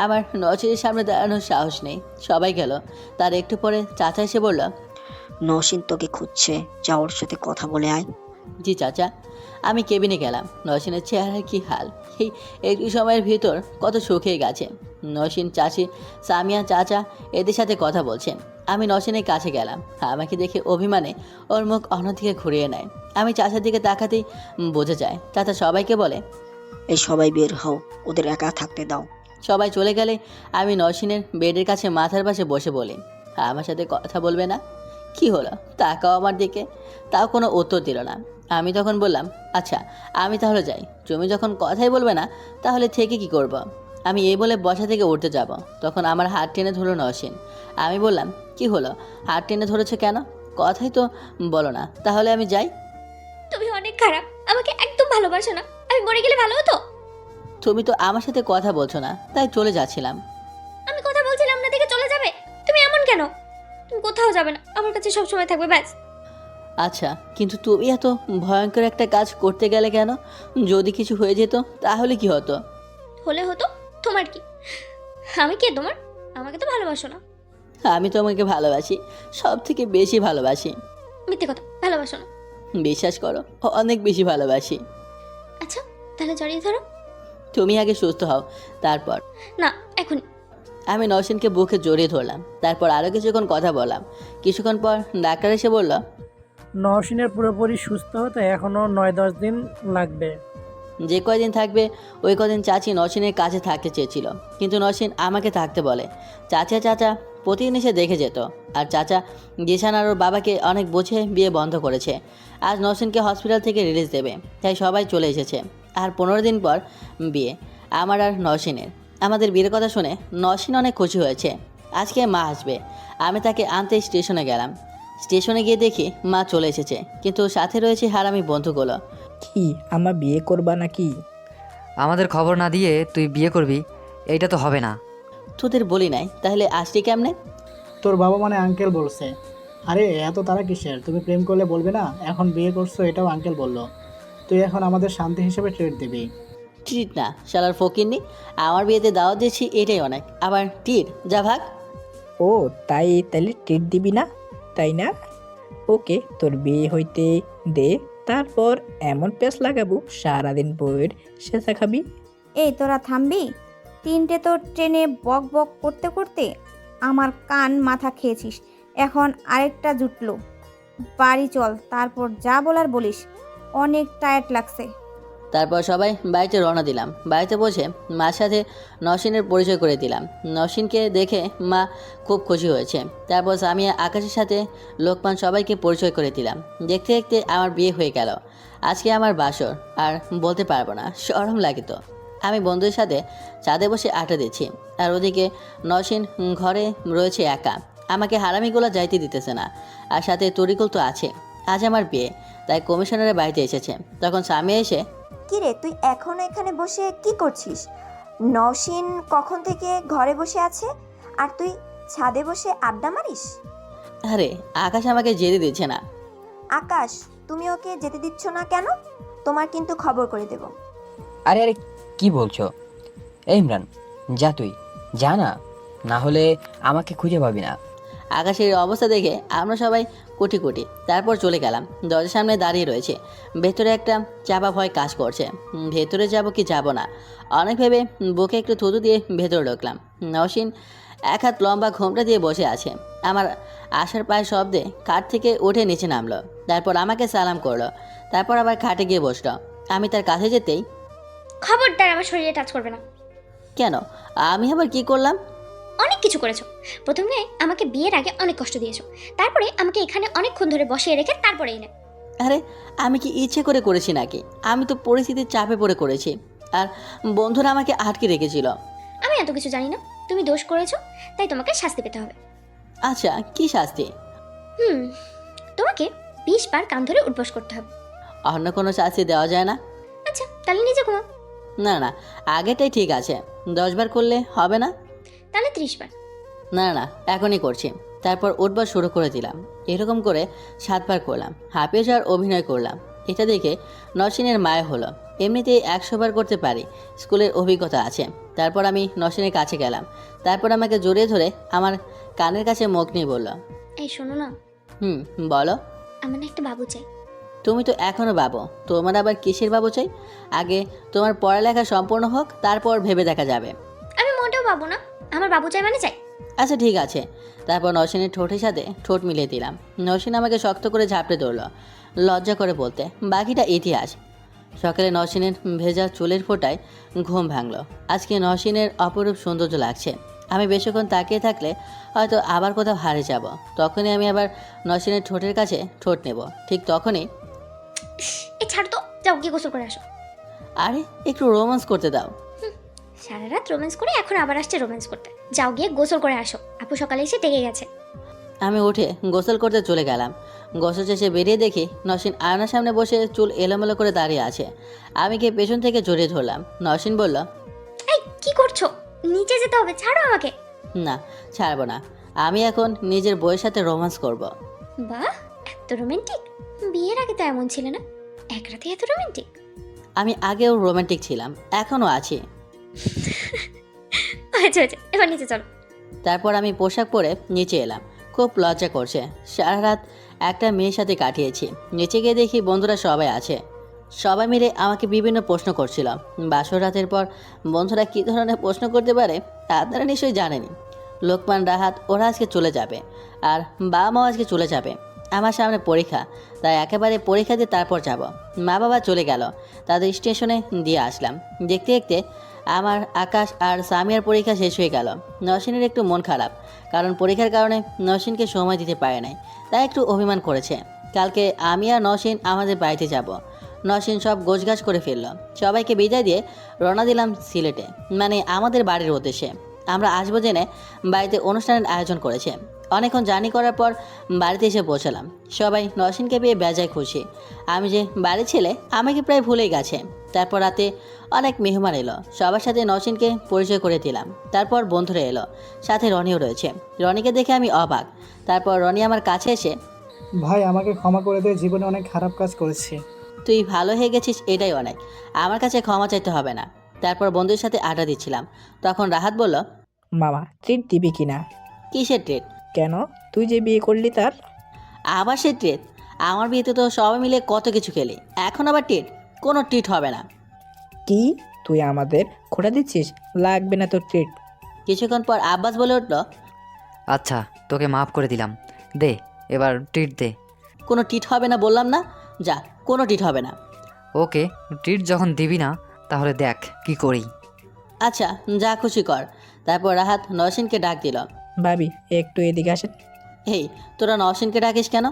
আমার নওশিনের সামনে দাঁড়ানোর সাহস নেই। সবাই গেল। তার একটু পরে চাচা এসে বলল, নওশিন তোকে খুঁজছে, যা ওর সাথে কথা বলে আয়। জি চাচা। আমি কেবিনে গেলাম। নওশিনের চেহারার কি হাল! এই একটু সময়ের ভিতর কত শুকিয়ে গেছে। নওশিন, চাচি, সামিয়া, চাচা এদের সাথে কথা বলছে। আমি নওশিনের কাছে গেলাম। আমাকে দেখে অভিমানে ওর মুখ অন্যদিকে ঘুরিয়ে নেয়। আমি চাচার দিকে তাকাতেই বোঝা যায়। চাচা সবাইকে বলে, এই সবাই বের হও, ওদের একা থাকতে দাও। সবাই চলে গেলে আমি নওশিনের বেডের কাছে মাথার পাশে বসে বলি, আমার সাথে কথা বলবে না? কি হলো? তাকাও আমার দিকে। তাও কোনো উত্তর দিল না। আমি তখন বললাম, আচ্ছা আমি তাহলে যাই। তুমি যখন কথাই বলবে না, তাহলে থেকে কি করব? আমি এই বলে বসা থেকে উঠতে যাব। তখন আমার হাত টেনে ধরলো নওশিন। আমি বললাম, কি হলো? হাত টেনে ধরেছো কেন? কথাই তো বলো না। তাহলে আমি যাই? তুমি অনেক খারাপ, আমাকে একদম ভালোবাসো না। আমি মরে গেলে ভালো হতো। তুমি তো আমার সাথে কথা বলছো না, তাই চলে যাচ্ছিলাম। আমি কথা বলছিলাম না দেখে চলে যাবে? তুমি এমন কেন? তুমি কোথাও যাবে না, আমার কাছে সব সময় থাকবে, ব্যাস। আচ্ছা, কিন্তু তুমি এত ভয়ঙ্কর একটা কাজ করতে গেলে কেন? যদি কিছু হয়ে যেত তাহলে কি হতো? হলে হতো, তোমার কি? আমি কে তোমার? আমাকে তো ভালোবাসো না। আমি তোমাকে ভালোবাসি, সব থেকে বেশি ভালোবাসি। মিথ্যে কথা, ভালোবাসো না। বিশ্বাস করো, অনেক বেশি ভালোবাসি। আচ্ছা তাহলে জড়িয়ে ধরো। তুমি আগে সুস্থ হও, তারপর। না, এখন। আমি নওশিনকে বুকে জড়িয়ে ধরলাম। তারপর আরও কিছুক্ষণ কথা বললাম। কিছুক্ষণ পর ডাক্তার এসে বলল, নওশিনের পুরোপুরি সুস্থ হতে এখনও 9-10 দিন লাগবে। যে কয়দিন থাকবে ওই কদিন চাচি নওশিনের কাছে থাকতে চেয়েছিল, কিন্তু নওশিন আমাকে থাকতে বলে। চাচা প্রতিদিন এসে দেখে যেত। আর চাচা জিসান আর ওর বাবাকে অনেক বুঝে বিয়ে বন্ধ করেছে। আজ নওশিনকে হসপিটাল থেকে রিলিজ দেবে, তাই সবাই চলে এসেছে। আর 15 দিন পর বিয়ে আমার আর নওশিনের। আমাদের বিয়ের কথা শুনে নওশিন অনেক খুশি হয়েছে। আজকে মা আসবে, আমি তাকে আনতে স্টেশনে গেলাম। স্টেশনে গিয়ে দেখি মা চলে এসেছে, কিন্তু সাথে রয়েছে হারামি বন্ধুগুলো। কি আমার বিয়ে করবা নাকি? আমাদের খবর না দিয়ে তুই বিয়ে করবি, এইটা তো হবে না। তোদের বলি নাই, তাহলে আসলি কেমনে? তোর বাবা মানে আঙ্কেল বলছে। আরে এত তারা কিসের? তুমি প্রেম করলে বলবে না? এখন বিয়ে করছো এটাও আঙ্কেল বললো। তুই এখন আমাদের শান্তি হিসেবে ট্রিট দিবি। ট্রিট না, শালার ফকিরনি। আমার বিয়েতে দাওয়াত দিয়েছি এটাই অনেক, আবার টির যা ভাগ। ও তাহলে ট্রিট দিবি না, তাই না? ওকে, তোর বিয়ে হইতে দে, তারপর এমন পেঁচ লাগাবো সারাদিন বউয়ের সেচা খাবি। এই তোরা থামবি? 3টে তো ট্রেনে বক বক করতে করতে আমার কান মাথা খেয়েছিস, এখন আরেকটা জুটলো। বাড়ি চল, তারপর যা বলার বলিস, অনেক টায়ার্ড লাগছে। তারপর সবাই বাড়িতে রওনা দিলাম। বাড়িতে বসে মার সাথে নওশিনের পরিচয় করে দিলাম। নওশিনকে দেখে মা খুব খুশি হয়েছে। তারপর সামিয়া, আকাশের সাথে লোকমান সবাইকে পরিচয় করে দিলাম। দেখতে দেখতে আমার বিয়ে হয়ে গেল। আজকে আমার বাসর, আর বলতে পারবো না, শরম লাগে তো। আমি বন্ধুদের সাথে ছাদে বসে আড্ডা দিচ্ছি, আর ওদিকে নওশিন ঘরে রয়েছে একা। আমাকে হারামিগুলো যাইতে দিতেছে না, আর সাথে তরিকুল তো আছে। আজ আমার বিয়ে, তাই কমিশনারের বাড়িতে এসেছে। তখন সামিয়া এসে, কিরে তুই এখনো এখানে বসে কি করছিস? নওশিন কখন থেকে ঘরে বসে আছে আর তুই ছাদে বসে আড্ডা মারিস? আরে আকাশ আমাকে যেতে দিচ্ছে না। আকাশ, তুমি ওকে যেতে দিচ্ছ না কেন? তোমার কিন্তু খবর করে দেব। আরে আরে কি বলছো? এই ইমরান, যা তুই যা না, না হলে আমাকে খুঁজে পাবি না। আকাশের অবস্থা দেখে আমরা সবাই কোটি কোটি। তারপর চলে গেলাম। দরজার সামনে দাঁড়িয়ে রয়েছে। ভেতরে একটা চাপা ভয় কাজ করছে। ভেতরে যাব কি যাব না অনেক ভেবে বুকে একটু থুতু দিয়ে ভেতরে ঢুকলাম। নওশিন এক হাত লম্বা ঘোমটা দিয়ে বসে আছে। আমার আসার পায়ের শব্দে খাট থেকে উঠে নিচে নামলো। তারপর আমাকে সালাম করলো। তারপর আবার খাটে গিয়ে বসলো। আমি তার কাছে যেতেই, খবরদার আমার শরীরে টাচ করবে না। কেন? আমি আবার কি করলাম? অনেক কিছু করেছো। প্রথমে আমাকে বিয়ের আগে অনেক কষ্ট দিয়েছো, তারপরে আমাকে এখানে অনেকক্ষণ ধরে বসিয়ে রেখে তারপরে এনে। আরে আমি কি ইচ্ছে করে করেছি নাকি? আমি তো পরিস্থিতির চাপে পড়ে করেছি, আর বন্ধুরা আমাকে আটকে রেখেছিল। আমি এত কিছু জানি না, তুমি দোষ করেছো, তাই তোমাকে শাস্তি পেতে হবে। আচ্ছা, কি শাস্তি? তোমাকে 20 বার কান ধরে উঠবস করতে হবে। অন্য কোনো শাস্তি দেওয়া যায় না? আচ্ছা তাহলে নিজে ঘুমাও। না না, আগেটাই ঠিক আছে। 10 বার করলে হবে না? তাহলে 30 বার। না না, এখনই করছি। তারপর উঠবার শুরু করে দিলাম। এরকম করে 7 বার করলাম। হাফেজ আর অভিনয় করলাম। এটা দেখে নওশিনের মায়া হলো। এমনিতেই 100 বার করতে পারি, স্কুলের অভিজ্ঞতা আছে। তারপর আমি নওশিনের কাছে গেলাম। তারপর আমাকে জড়িয়ে ধরে আমার কানের কাছে মুখ নিয়ে বলল, এই শোনো না। বলো। আমার না একটা বাবু চাই। তুমি তো এখনো বাবু, তোমার আবার কিসের বাবু চাই? আগে তোমার পড়ালেখা সম্পূর্ণ হোক, তারপর ভেবে দেখা যাবে। আমি মোটেও বাবু না, আমার বাবু চাই মানে চাই। আচ্ছা ঠিক আছে। তারপর নওশিনের ঠোঁটের সাথে ঠোঁট মিলিয়ে দিলাম। নওশিন আমাকে শক্ত করে ঝাপটে ধরলো, লজ্জা করে বলতে। বাকিটা ইতিহাস। সকালে নওশিনের ভেজা চুলের ফোঁটায় ঘুম ভাঙলো। আজকে নওশিনের অপরূপ সৌন্দর্য লাগছে। আমি বেশিক্ষণ তাকিয়ে থাকলে হয়তো আবার কোথাও হারিয়ে যাব। তখনই আমি আবার নওশিনের ঠোঁটের কাছে ঠোঁট নেব। ঠিক তখনই, এই ছাড় তো, যাও গিয়ে গোসল করে আসো। আরে একটু রোম্যান্স করতে দাও। সারা রাত রোম্যান্স করে এখন আবার আসছে রোম্যান্স করতে। যাও গিয়ে গোসল করে আসো, আপু সকালে এসে ডেকে গেছে। আমি উঠে গোসল করতে চলে গেলাম। গোসল শেষে বেরিয়ে দেখি নওশিন আয়নার সামনে বসে চুল এলোমেলো করে দাঁড়িয়ে আছে। আমি গিয়ে পেছন থেকে জড়িয়ে ধরলাম। নওশিন বলল, এই কি করছো? নিচে যেতে হবে, ছাড়ো আমাকে। না, ছাড়বো না। আমি এখন নিজের বউয়ের সাথে রোম্যান্স করব। বাহ, এত রোমান্টিক। বিয়ের আগে তো এমন ছিল না, এক রাতে এত রোমান্টিক। আমি আগেও রোমান্টিক ছিলাম, এখনও আছি। আচ্ছা আচ্ছা, এবার নিচে চলো। তারপর আমি পোশাক পরে নিচে এলাম। খুব লজ্জা করছে। সারা রাত একটা মেয়ের সাথে কাটিয়েছি। নিচে গিয়ে দেখি বন্ধুরা সবাই আছে। সবাই মিলে আমাকে বিভিন্ন প্রশ্ন করছিল। বাসর রাতের পর বন্ধুরা কী ধরনের প্রশ্ন করতে পারে আপনারা নিশ্চয়ই জানেনি। লোকমান, রাহাত ওরা আজকে চলে যাবে, আর বাবা মাও আজকে চলে যাবে। আমার সামনে পরীক্ষা, তাই একেবারে পরীক্ষা দিয়ে তারপর যাব। মা বাবা চলে গেল, তাদের স্টেশনে দিয়ে আসলাম। দেখতে দেখতে আমার আকাশ আর সামিয়ার পরীক্ষা শেষ হয়ে গেল। নওশিনের একটু মন খারাপ, কারণ পরীক্ষার কারণে নওশিনকে সময় দিতে পারে নাই, তাই একটু অভিমান করেছে। কালকে আমি আর নওশিন আমাদের বাড়িতে যাব। নওশিন সব গোছগাছ করে ফেলল। সবাইকে বিদায় দিয়ে রওনা দিলাম সিলেটে, মানে আমাদের বাড়ির উদ্দেশ্যে। আমরা আসবো জেনে বাড়িতে অনুষ্ঠানের আয়োজন করেছে। অনেকক্ষণ জার্নি করার পর বাড়িতে এসে পৌঁছালাম। সবাই নওশিনকে পেয়ে বেজায় খুশি। আমি যে বাড়ির ছেলে আমাকে প্রায় ভুলেই গেছে। তারপর রাতে অনেক মেহমান এলো, সবার সাথে নওশিনকে পরিচয় করে দিলাম। তারপর বন্ধুরা এলো, সাথে রনিও রয়েছে। রনিকে দেখে আমি অবাক। তারপর রনি আমার কাছে এসে, ভাই আমাকে ক্ষমা করে দে, জীবনে অনেক খারাপ কাজ করেছি। তুই ভালো হয়ে গেছিস, এটাই অনেক, আমার কাছে ক্ষমা চাইতে হবে না। তারপর বন্ধুর সাথে আড্ডা দিচ্ছিলাম, তখন রাহাত বলল, মামা ট্রিট দিবি কিনা? কিসের ট্রেড? কেন, তুই যে বিয়ে করলি তার? আবার সে ট্রেড? আমার বিয়েতে তো সবাই মিলে কত কিছু খেলি, এখন আবার ট্রিট? কোনো ট্রিট হবে না। কি তুই আমাদের খোটা দিচ্ছিস? লাগবে না তোর ট্রিট। কিছুক্ষণ পর আব্বাস বলে উঠল, আচ্ছা তোকে মাফ করে দিলাম, দে এবার ট্রিট দে। কোনো ট্রিট হবে না বললাম না, যা, কোনো ট্রিট হবে না। ওকে, ট্রিট যখন দিবি না তাহলে দেখ কি করি। আচ্ছা, যা খুশি কর। তারপর রাহাত নওশিনকে ডাক দিল। ভাবি একটু এদিকে আসেন। এই, তোরা নওশিনকে ডাকিস কেন?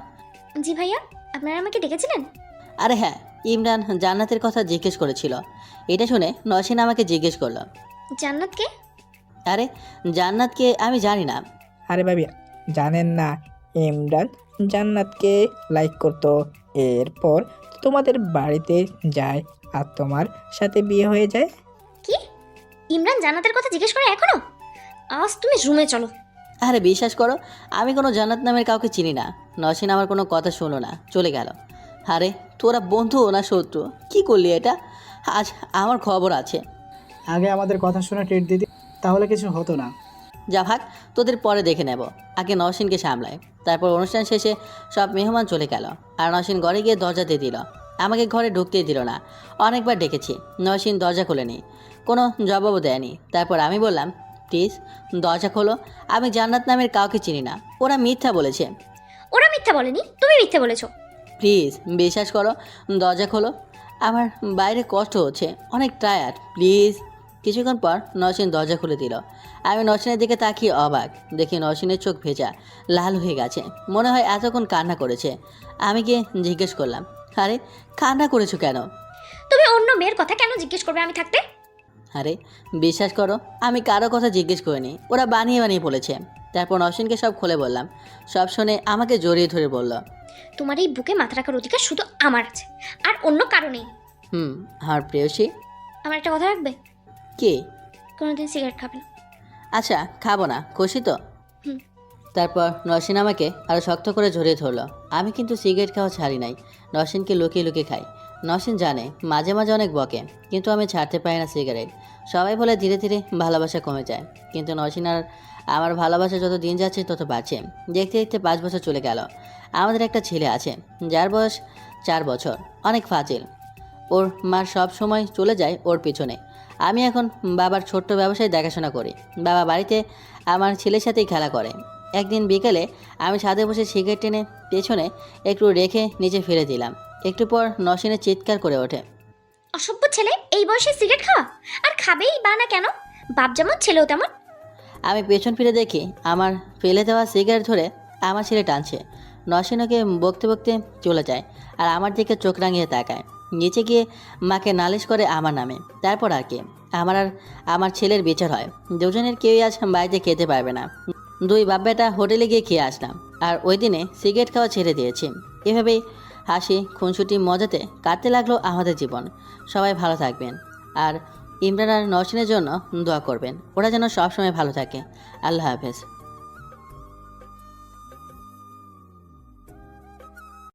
জি ভাইয়া, আপনারা আমাকে ডেকেছিলেন? আরে হ্যাঁ, ইমরান জান্নাতের কথা জিজ্ঞেস করেছিল। এটা শুনে নওশিন আমাকে জিজ্ঞেস করলো, জান্নাতকে? আরে জান্নাতকে আমি জানি না। আরে ভাবি জানেন না, ইমরান জান্নাতকে লাইক করতো, এরপর তোমাদের বাড়িতে যায় আর তোমার সাথে বিয়ে হয়ে যায়। কি? ইমরান জান্নাতের কথা জিজ্ঞেস করে এখনো? আজ তুমি রুমে চলো। আরে বিশ্বাস করো, আমি কোনো জান্নাত নামের কাউকে চিনি না। নওশিন আমার কোনো কথা শোনো না, চলে গেল। আরে তোরা বন্ধু না শত্রু? কি করলি এটা? আজ আমার খবর আছে। আগে আমাদের কথা শুনে ট্রিট দিদি, তাহলে কিছু হতো না। যা ভাগ, তোদের পরে দেখে নেব, আগে নওশিনকে সামলায়। তারপর অনুষ্ঠান শেষে সব মেহমান চলে গেল, আর নওশিন ঘরে গিয়ে দরজা দিয়ে দিল। আমাকে ঘরে ঢুকতেই দিল না। অনেকবার ডেকেছি, নওশিন দরজা খোলেনি, কোনো জবাবও দেয়নি। তারপর আমি বললাম, প্লিজ দরজা খোলো, আমি জান্নাত নামের কাউকে চিনি না, ওরা মিথ্যা বলেছে। ওরা মিথ্যা বলেনি, তুমি মিথ্যা বলেছো। প্লিজ বিশ্বাস করো, দরজা খোলো, আমার বাইরে কষ্ট হচ্ছে, অনেক টায়ার্ড, প্লিজ। কিছুক্ষণ পর নওশিন দরজা খুলে দিল। আমি নওশিনের দিকে তাকিয়ে অবাক, দেখি নওশিনের চোখ ভেজা, লাল হয়ে গেছে, মনে হয় এতক্ষণ কান্না করেছে। আমি গিয়ে জিজ্ঞেস করলাম, আরে কান্না করেছো কেন? তুমি অন্য মেয়ের কথা কেন জিজ্ঞেস করবে আমি থাকতে? আরে বিশ্বাস করো, আমি কারো কথা জিজ্ঞেস করিনি, ওরা বানিয়ে বানিয়ে বলেছে। তারপর নওশিনকে সব খুলে বললাম। সব শুনে আমাকে জড়িয়ে ধরে বলল, তোমার এই বুকে মাথা রাখার অধিকার শুধু আমার আছে, আর অন্য কারণেই। আমার প্রেয়সী। আমার একটা কথা রাখবে? কে? কোনোদিন সিগারেট খাবে না। আচ্ছা খাবো না, খুশি তো? হুম। তারপর নওশিন আমাকে আরও শক্ত করে জড়িয়ে ধরলো। আমি কিন্তু সিগারেট খাওয়া ছাড়ি নাই, নওশিনকে লুকিয়ে লুকিয়ে খাই। নওশিন জানে, মাঝে মাঝে অনেক বকে, কিন্তু আমি ছাড়তে পারি না সিগারেট। সবাই বলে ধীরে ধীরে ভালোবাসা কমে যায়, কিন্তু নওশিন আর আমার ভালোবাসা যত দিন যাচ্ছে তত বাড়ছে। দেখতে দেখতে 5 বছর চলে গেল। আমাদের একটা ছেলে আছে, যার বয়স 4 বছর, অনেক ফাজিল। ওর মার সব সময় চলে যায় ওর পিছনে। আমি এখন বাবার ছোট্ট ব্যবসায় দেখাশোনা করি। বাবা বাড়িতে আমার ছেলের সাথেই খেলা করে। একদিন বিকেলে আমি ছাদে বসে সিগারেট টেনে পেছনে একটু রেখে নিচে ফেলে দিলাম। একটু পর নওশিনের চিৎকার করে ওঠে, অসভ্য ছেলে, এই বয়সে সিগারেট খাওয়া? আর খাবেই বা না কেন? বাপ যেমন ছেলেও তেমন। আমি পেছন ফিরে দেখি আমার ফেলে দেওয়া সিগারেট ধরে আমার ছেলে টানছে। নওশিন ওকে বকতে বকতে চলে যায়, আর আমার দিকে চোখ রাঙিয়ে তাকায়। নিচে গিয়ে মাকে নালিশ করে আমার নামে। তারপর আর কি, আমার আর আমার ছেলের বিচার হয়। দুজনের কেউই আজ বাড়িতে খেতে পারবে না। 2 বাপ বেটা হোটেলে গিয়ে খেয়ে আসলাম, আর ওই দিনে সিগারেট খাওয়া ছেড়ে দিয়েছি। এভাবেই হাসি খুনসুটি মজাতে কাটতে লাগলো আমাদের জীবন। সবাই ভালো থাকবেন, আর ইমরান আর নওশিনের জন্য দোয়া করবেন, ওরা যেন সবসময় ভালো থাকে। আল্লাহ হাফেজ।